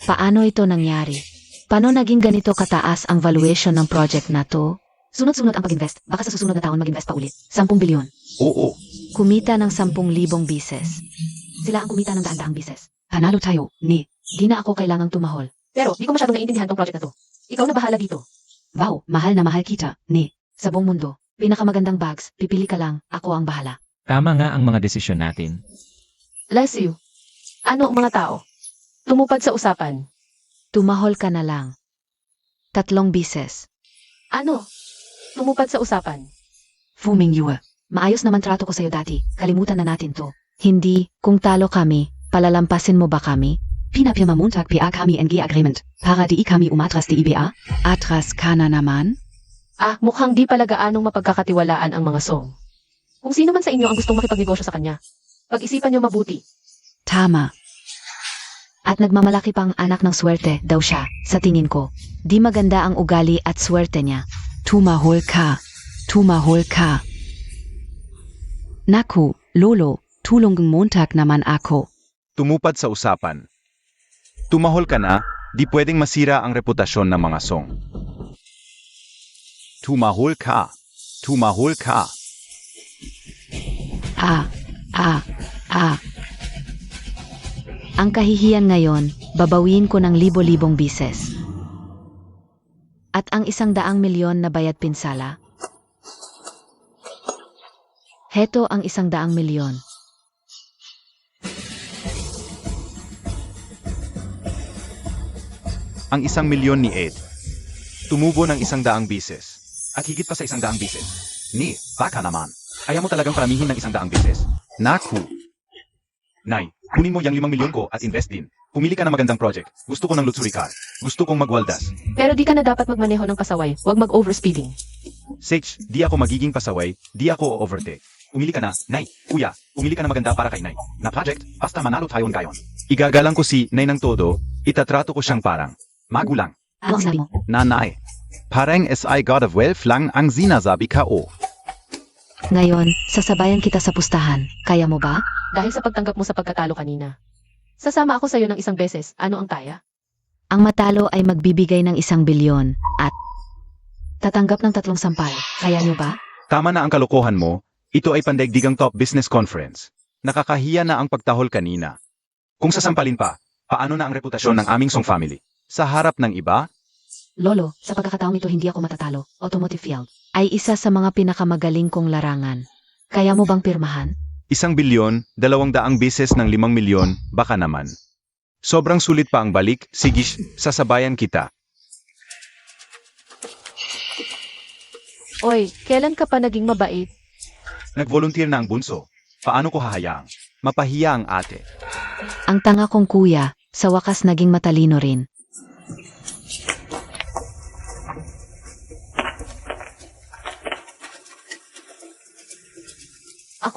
Paano ito nangyari? Paano naging ganito kataas ang valuation ng project na to? Sunod-sunod ang pag-invest. Baka sa susunod na taon mag-invest pa ulit. 10 bilyon. Oo. Kumita ng 10,000 bises. Sila ang kumita ng daan-daang bises. Panalo tayo, ni. Di na ako kailangang tumahol. Pero di ko masyadong naiintindihan tong project na to. Ikaw na bahala dito. Wow, mahal na mahal kita, ni. Sa buong mundo, pinakamagandang bags, pipili ka lang, ako ang bahala. Tama nga ang mga desisyon natin. Bless you. Ano ang mga tao? Tumupad sa usapan. Tumahol ka na lang. 3 bises. Ano? Tumupad sa usapan. Fuming yua. Maayos naman trato ko sa'yo dati. Kalimutan na natin to. Hindi, kung talo kami, palalampasin mo ba kami? Pinapirma Montag PA kami NG Agreement. Para di kami umatras di IBA. Atras ka na naman? Ah, mukhang di pala gaanong mapagkakatiwalaan ang mga song. Kung sino man sa inyo ang gustong makipagnegosyo sa kanya, pag-isipan niyo mabuti. Tama. At nagmamalaki pang anak ng swerte daw siya, sa tingin ko. Di maganda ang ugali at swerte niya. Tumahol ka. Tumahol ka. Naku, lolo, tulong Montag naman ako. Tumupad sa usapan. Tumahol ka na, di pwedeng masira ang reputasyon ng mga song. Tumahol ka. Tumahol ka. Ang kahihiyan ngayon, babawiin ko ng libo-libong bises. At ang 100 milyon na bayad pinsala? Heto ang 100 milyon. Ang 1 milyon ni Ed. Tumubo ng 100 bises. At higit pa sa 100 bises. Ni, baka naman. Ayaw mo talagang paramihin ng 100 bises. Naku. Nay, kunin mo yung 5 milyon ko at invest din. Pumili ka ng magandang project. Gusto ko ng luxury car. Gusto kong magwaldas. Pero di ka na dapat magmaneho ng pasaway. Huwag mag-overspeeding. Sage, di ako magiging pasaway. Di ako overtake. Pumili ka na, Nay, Kuya. Pumili ka na maganda para kay Nay. Na project, basta manalo tayo ngayon. Igagalang ko si Nay ng todo. Itatrato ko siyang parang magulang. Anong sinabi mo? Nanay. Parang SI God of Wealth lang ang sinasabi ko. Ngayon, sasabayan kita sa pustahan. Kaya mo ba? Dahil sa pagtanggap mo sa pagkatalo kanina. Sasama ako sa'yo ng 1 beses. Ano ang taya? Ang matalo ay magbibigay ng 1 bilyon at Tatanggap ng 3 sampal. Kaya nyo ba? Tama na ang kalokohan mo. Ito ay pandaigdigang top business conference. Nakakahiya na ang pagtahol kanina. Kung sasampalin pa, paano na ang reputasyon ng aming Song Family? Sa harap ng iba? Lolo, sa pagkakataong ito hindi ako matatalo. Automotive field. ay isa sa mga pinakamagaling kong larangan. Kaya mo bang pirmahan? 1 bilyon, 200 beses ng 5 milyon, baka naman. Sobrang sulit pa ang balik, sige, sasabayan kita. Oy, kailan ka pa naging mabait? Nag-volunteer na ang bunso. Paano ko hahayaang? Mapahiya ang ate. Ang tanga kong kuya, sa wakas naging matalino rin.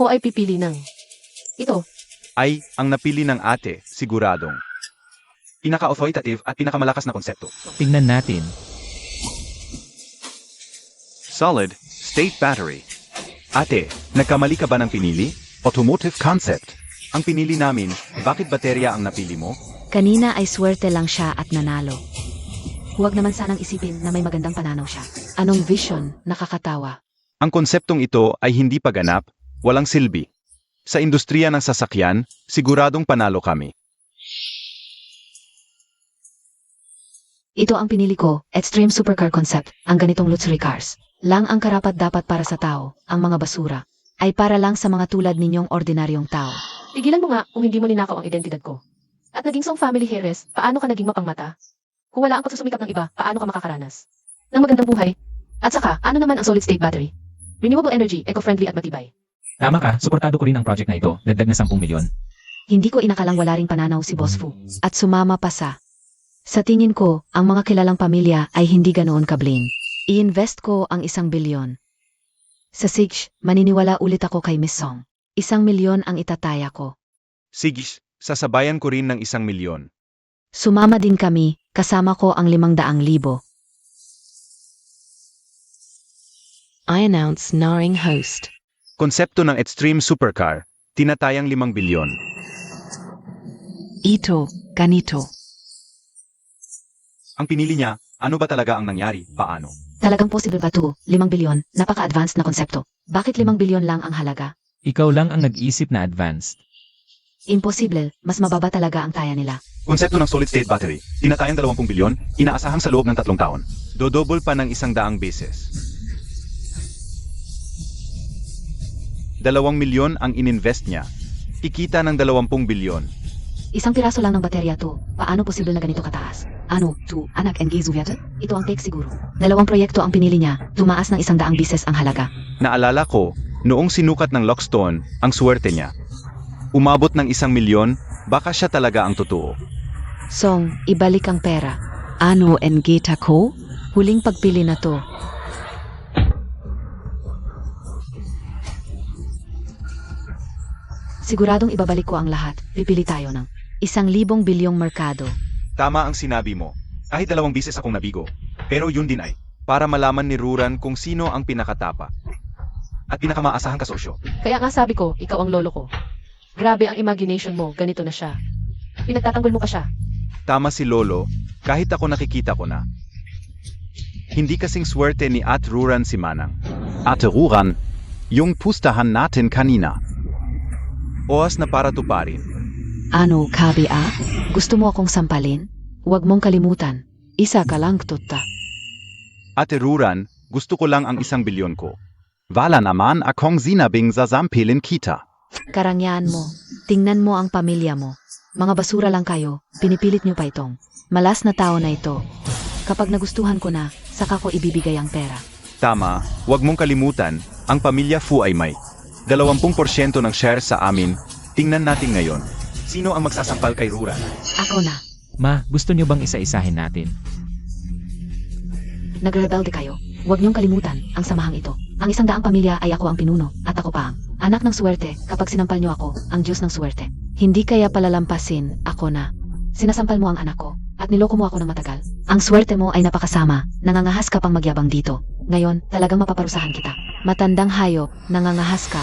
Ako ay pipili ng... Ito, Ay, ang napili ng ate, siguradong. Pinaka-authoritative at pinakamalakas na konsepto. Tingnan natin. Solid State Battery. Ate, nagkamali ka ba ng pinili? Automotive Concept. Ang pinili namin, bakit baterya ang napili mo? Kanina ay swerte lang siya at nanalo. Huwag naman sanang isipin na may magandang pananaw siya. Anong vision, nakakatawa. Ang konseptong ito ay hindi paganap, walang silbi. Sa industriya ng sasakyan, siguradong panalo kami. Ito ang pinili ko, Extreme Supercar Concept, ang ganitong luxury cars. Lang ang karapat dapat para sa tao, ang mga basura, ay para lang sa mga tulad ninyong ordinaryong tao. tigilan mo nga kung hindi mo ninakaw ang identidad ko. At naging song family heiress, paano ka naging mapangmata? Kung wala ang pagsusumikap ng iba, paano ka makakaranas? Ng magandang buhay. At saka, ano naman ang solid state battery? Renewable energy, eco-friendly at matibay. Tama ka, suportado ko rin ang project na ito. Dagdag na 10 milyon. Hindi ko inakalang wala ring pananaw si Boss Fu. At sumama pa sa tingin ko, ang mga kilalang pamilya ay hindi ganoon ka-blame. I-invest ko ang 1 bilyon. Sa Sig, maniniwala ulit ako kay Miss Song. 1 milyon ang itataya ko. Sige, sasabayan ko rin ng 1 milyon. Sumama din kami, kasama ko ang 500,000. I announce Naring host. Konsepto ng Extreme Supercar, tinatayang 5 bilyon. Ito, ganito. Ang pinili niya, ano ba talaga ang nangyari, paano? Talagang possible ba to? 5 bilyon, napaka-advanced na konsepto. Bakit 5 bilyon lang ang halaga? Ikaw lang ang nag-isip na advanced. Imposible, mas mababa talaga ang taya nila. Konsepto ng solid state battery, tinatayang 20 bilyon, inaasahang sa loob ng 3 taon. Dodobol pa ng 100 beses. 2 milyon ang ininvest niya. Kikita ng 20 bilyon. 1 piraso lang ng baterya to. Paano posible na ganito kataas? Ano, to, anak and Zuviate? Ito ang fake siguro. 2 proyekto ang pinili niya, tumaas ng 100 bises ang halaga. Naalala ko, noong sinukat ng Lockstone, ang swerte niya. Umabot ng 1 milyon, baka siya talaga ang totoo. Song, ibalik ang pera. Ano en gita ko? Huling pagpili na to. Siguradong ibabalik ko ang lahat. Pipili tayo ng 1,000 bilyong merkado. Tama ang sinabi mo. Kahit 2 bisis akong nabigo. Pero yun din ay, para malaman ni Ruran kung sino ang pinakatapa. At pinakamaasahang kasosyo. Kaya nga sabi ko, ikaw ang lolo ko. Grabe ang imagination mo, ganito na siya. Pinagtatanggol mo pa siya. Tama si Lolo, kahit ako nakikita ko na. Hindi kasing swerte ni At Ruran si Manang. Ate Ruran, yung pustahan natin kanina. Oras na para tuparin. Ano, kabia? Gusto mo akong sampalin? Huwag mong kalimutan. Isa ka lang tuta. Ate Ruran, gusto ko lang ang 1 bilyon ko. Wala naman akong sinabing sasampilin kita. Karangyaan mo. Tingnan mo ang pamilya mo. Mga basura lang kayo, pinipilit niyo pa itong malas na tao na ito. Kapag nagustuhan ko na, saka ko ibibigay ang pera. Tama, huwag mong kalimutan, ang pamilya Fu ay may 20% ng share sa amin. Tingnan natin ngayon. Sino ang magsasampal kay Ruran? ako na. Ma, gusto nyo bang isa-isahin natin? Nagrebelde kayo. Huwag niyong kalimutan ang samahang ito. Ang 100 pamilya ay ako ang pinuno at ako pa ang anak ng swerte kapag sinampal niyo ako, ang Diyos ng swerte. Hindi kaya palalampasin, ako na. Sinasampal mo ang anak ko at niloko mo ako ng matagal. Ang swerte mo ay napakasama, nangangahas ka pang magyabang dito. Ngayon, talagang mapaparusahan kita. Matandang hayop, nangangahas ka.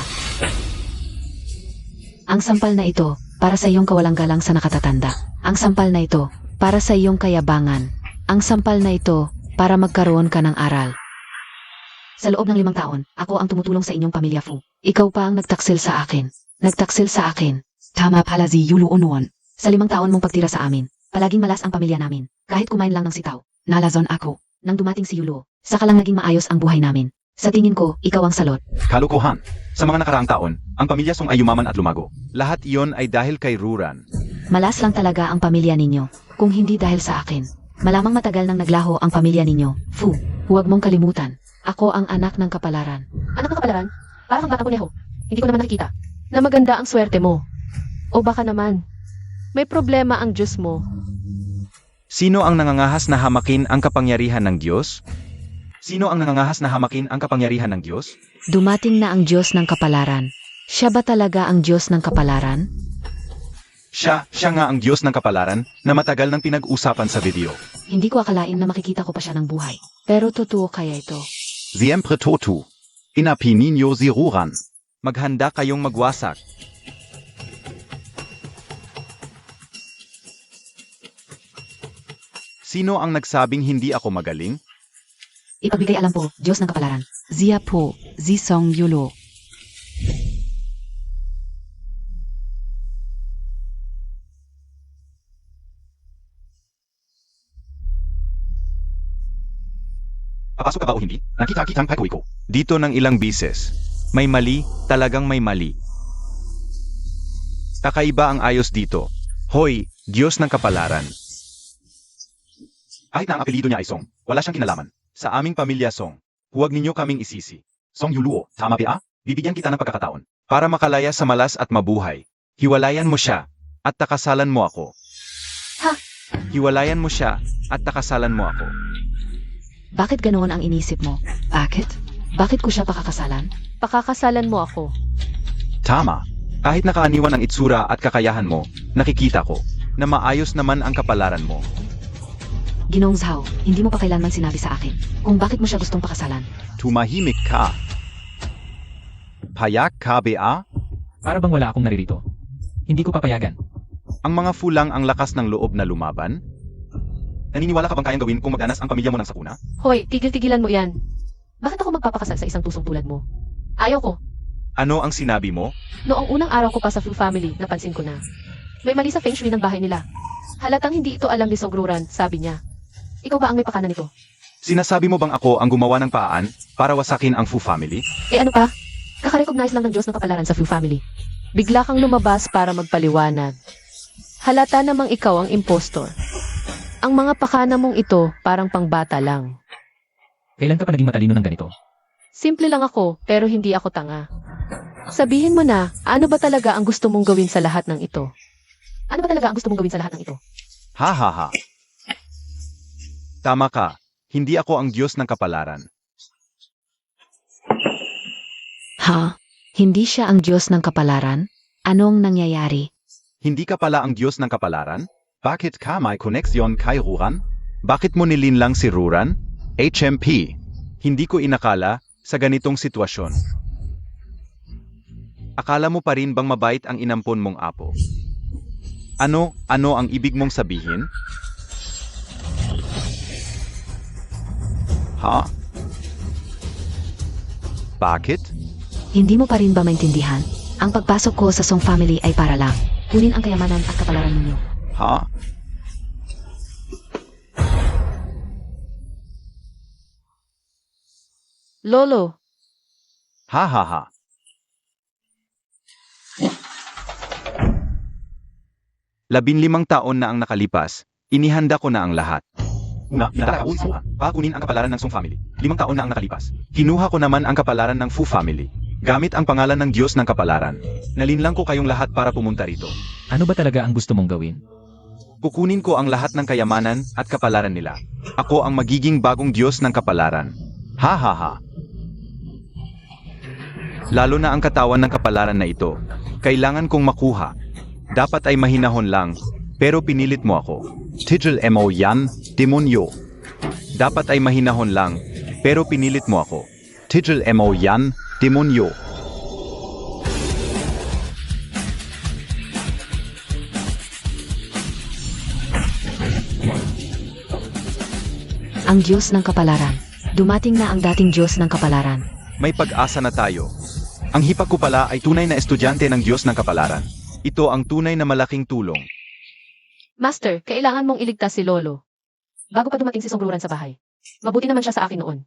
Ang sampal na ito, para sa iyong kawalang-galang sa nakatatanda. Ang sampal na ito, Para sa iyong kayabangan. Ang sampal na ito, para magkaroon ka ng aral. sa loob ng 5 taon, ako ang tumutulong sa inyong pamilya Fu. Ikaw pa ang nagtaksil sa akin. Nagtaksil sa akin. Tama pala si Yulu Onuon. Sa 5 taon mong pagtira sa amin, palaging malas ang pamilya namin. Kahit kumain lang ng sitaw, nalazon ako. Nang dumating si Yulo, saka lang naging maayos ang buhay namin. Sa tingin ko, ikaw ang salot. Kalukuhan. Sa mga nakaraang taon, ang pamilya Song ay yumaman at lumago. Lahat iyon ay dahil kay Ruran. Malas lang talaga ang pamilya ninyo, kung hindi dahil sa akin. Malamang matagal nang naglaho ang pamilya ninyo. Fu, huwag mong kalimutan. Ako ang anak ng kapalaran. Anak ng kapalaran? Parang batang kuneho. Hindi ko naman nakikita. Na maganda ang swerte mo. O baka naman, may problema ang Diyos mo. Sino ang nangangahas na hamakin ang kapangyarihan ng Diyos? Sino ang nangangahas na hamakin ang kapangyarihan ng Diyos? Dumating na ang Diyos ng kapalaran. Siya ba talaga ang Diyos ng kapalaran? Siya nga ang Diyos ng kapalaran na matagal nang pinag-usapan sa video. Hindi ko akalain na makikita ko pa siya ng buhay. Pero totoo kaya ito? Siempre totu. Inapi ninyo ziruran. Maghanda kayong magwasak. Sino ang nagsabing hindi ako magaling? Ipagbigay alam po, Diyos ng kapalaran. Zia po, Zisong Yulo. Papasok ka ba o hindi? Nakita-kitang pakuwi ko. Dito ng ilang bises. May mali, talagang may mali. Kakaiba ang ayos dito. Hoy, Diyos ng kapalaran. Kahit na ang apelido niya ay Song, wala siyang kinalaman. Sa aming pamilya Song, huwag ninyo kaming isisi. Song Yuluo, tama ba? Bibigyan kita ng pagkakataon. Para makalaya sa malas at mabuhay. Hiwalayan mo siya, at takasalan mo ako. Ha? Hiwalayan mo siya, at takasalan mo ako. Bakit ganoon ang inisip mo? Bakit? Bakit ko siya pakakasalan? Pakakasalan mo ako. Tama. Kahit nakaaniwan ang itsura at kakayahan mo, nakikita ko na maayos naman ang kapalaran mo. Ginoong Zhao, hindi mo pa kailanman sinabi sa akin kung bakit mo siya gustong pakasalan. Tumahimik ka. Payak ka ba? Para bang wala akong naririto? Hindi ko papayagan. Ang mga fulang ang lakas ng loob na lumaban? Naniniwala ka bang kayang gawin kung mag-anas ang pamilya mo ng sakuna? Hoy, tigil-tigilan mo yan. Bakit ako magpapakasal sa isang tusong tulad mo? Ayaw ko. Ano ang sinabi mo? Noong unang araw ko pa sa Fu family, napansin ko na. May mali sa feng shui ng bahay nila. Halatang hindi ito alam ni Sogruran, sabi niya. Ikaw ba ang may pakana nito? Sinasabi mo bang ako ang gumawa ng paan para wasakin ang Fu family? Eh ano pa? Kakarecognize lang ng Diyos ng kapalaran sa Fu family. Bigla kang lumabas para magpaliwanag. Halata namang ikaw ang impostor. Ang mga pakana mong ito parang pangbata lang. Kailan ka pa naging matalino ng ganito? Simple lang ako, pero hindi ako tanga. Sabihin mo na, ano ba talaga ang gusto mong gawin sa lahat ng ito? Ano ba talaga ang gusto mong gawin sa lahat ng ito? Ha ha ha. Tama ka. Hindi ako ang Diyos ng kapalaran. Ha? Hindi siya ang Diyos ng kapalaran? Anong nangyayari? Hindi ka pala ang Diyos ng kapalaran? Bakit ka may koneksyon kay Ruran? Bakit mo nilinlang si Ruran? HMP. Hindi ko inakala sa ganitong sitwasyon. Akala mo pa rin bang mabait ang inampon mong apo? Ano ang ibig mong sabihin? Ha? Bakit? Hindi mo pa rin ba maintindihan? Ang pagpasok ko sa Song family ay para lang. Kunin ang kayamanan at kapalaran ninyo. Ha? Lolo, Ha ha ha. Labinlimang taon na ang nakalipas, inihanda ko na ang lahat. Pakunin ang kapalaran ng Song family. 5 taon na ang nakalipas. Kinuha ko naman ang kapalaran ng Fu family. Gamit ang pangalan ng Diyos ng kapalaran. Nalinlang ko kayong lahat para pumunta rito. Ano ba talaga ang gusto mong gawin? Kukunin ko ang lahat ng kayamanan at kapalaran nila. Ako ang magiging bagong Diyos ng kapalaran. Ha ha ha. Lalo na ang katawan ng kapalaran na ito. Kailangan kong makuha. Dapat ay mahinahon lang, pero pinilit mo ako. Tigil mo yan, demonyo. Dapat ay mahinahon lang, pero pinilit mo ako. Tigil mo yan, demonyo. Ang Diyos ng kapalaran. Dumating na ang dating Diyos ng kapalaran. May pag-asa na tayo. Ang hipag ko pala ay tunay na estudyante ng Diyos ng kapalaran. Ito ang tunay na malaking tulong. Master, kailangan mong iligtas si Lolo. Bago pa dumating si Sogruran sa bahay. Mabuti naman siya sa akin noon.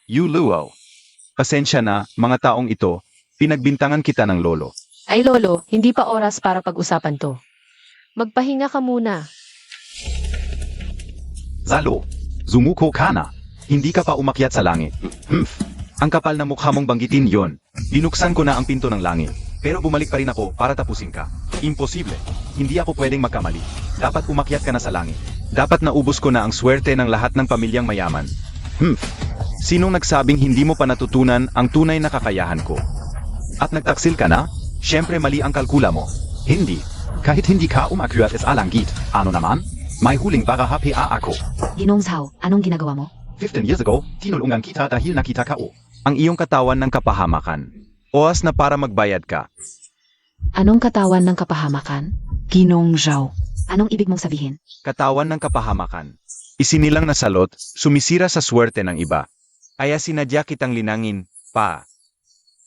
Yuluo. Pasensya na, mga taong ito, pinagbintangan kita ng lolo. Ay Lolo, hindi pa oras para pag-usapan to. Magpahinga ka muna. Zalo, zumuko ka na. Hindi ka pa umakyat sa langit. Ang kapal na mukha mong banggitin yon. Binuksan ko na ang pinto ng langit. Pero bumalik pa rin ako para tapusin ka. Imposible. Hindi ako pwedeng magkamali. Dapat umakyat ka na sa langit. Dapat naubos ko na ang swerte ng lahat ng pamilyang mayaman. Sinong nagsabing hindi mo pa natutunan ang tunay na kakayahan ko? At nagtaksil ka na? Siyempre mali ang kalkula mo. Hindi. Kahit hindi ka umakyat sa langit. Ano naman? May huling baraha pa ako. Ginoong Zhao, anong ginagawa mo? 15 years ago, tinulungan kita dahil nakita ka o. Ang iyong katawan ng kapahamakan. Oras na para magbayad ka. Anong katawan ng kapahamakan? Ginong Zhao. Anong ibig mong sabihin? Katawan ng kapahamakan. Isinilang na salot, sumisira sa swerte ng iba. Kaya sinadya kitang linangin, pa.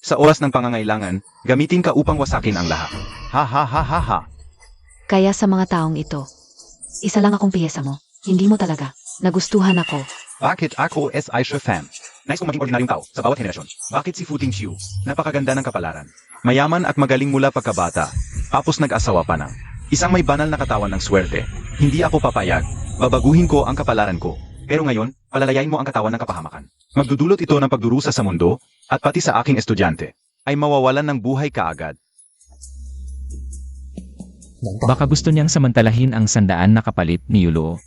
Sa oras ng pangangailangan, gamitin ka upang wasakin ang lahat. Ha ha ha ha ha. Kaya sa mga taong ito, isa lang akong piyesa mo. Hindi mo talaga. Nagustuhan ako. Bakit ako SI fan? Nais kong maging ordinaryong tao sa bawat henerasyon. Bakit si Fu Tingqiu? Napakaganda ng kapalaran. Mayaman at magaling mula pagkabata. Tapos nag-asawa pa na. Isang may banal na katawan ng swerte. Hindi ako papayag. Babaguhin ko ang kapalaran ko. Pero ngayon, palalayain mo ang katawan ng kapahamakan. Magdudulot ito ng pagdurusa sa mundo, at pati sa aking estudyante, ay mawawalan ng buhay kaagad. Baka gusto niyang samantalahin ang 100 na kapalit ni Yuluo.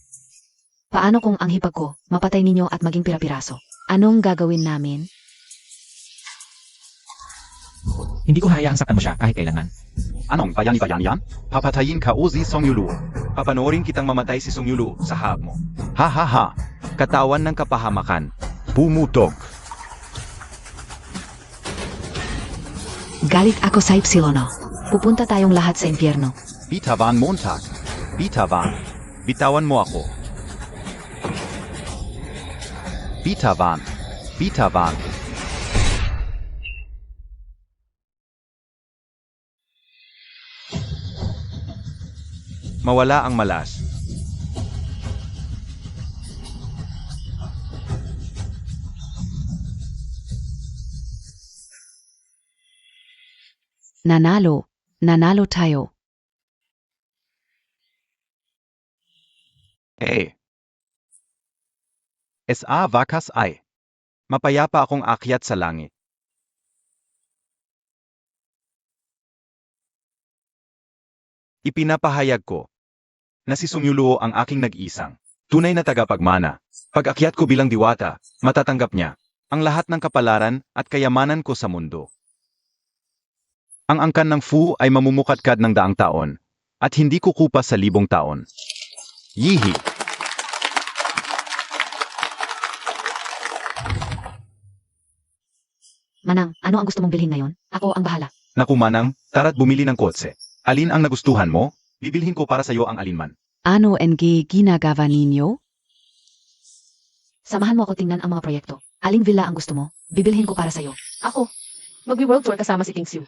Paano kung ang hipag ko, mapatay ninyo at maging pira-piraso? Anong gagawin namin? Hindi ko hayaang saktan mo siya kahit kailanman. Anong bayani-bayani yan? Papatayin ka o si Song Yulu. Papanoorin kitang mamatay si Song Yulu sa harap mo. Ha ha ha. Katawan ng kapahamakan. Pumutok. Galit ako sa Ipsilono. Pupunta tayong lahat sa impyerno. Bitawan Montag. Bitawan. Bitawan mo ako. Bitawan. Bitawan. Mawala ang malas. Nanalo. Nanalo tayo. SA Vakas ay. Mapayapa akong akyat sa langit. Ipinapahayag ko na si Song Yuluo ang aking nag-isang tunay na tagapagmana. Pag akyat ko bilang diwata, matatanggap niya ang lahat ng kapalaran at kayamanan ko sa mundo. Ang angkan ng Fu ay mamumukadkad ng 100 taon at hindi kukupa sa 1,000 taon. Yihi! Manang, ano ang gusto mong bilhin ngayon? Ako ang bahala. Naku manang, tara't bumili ng kotse. Alin ang nagustuhan mo? Bibilhin ko para sa iyo ang alinman. Ano NG ginagawa ninyo? Samahan mo ako tingnan ang mga proyekto. Aling villa ang gusto mo? Bibilhin ko para sa'yo. Ako. Magwi-world tour kasama si Tingqiu.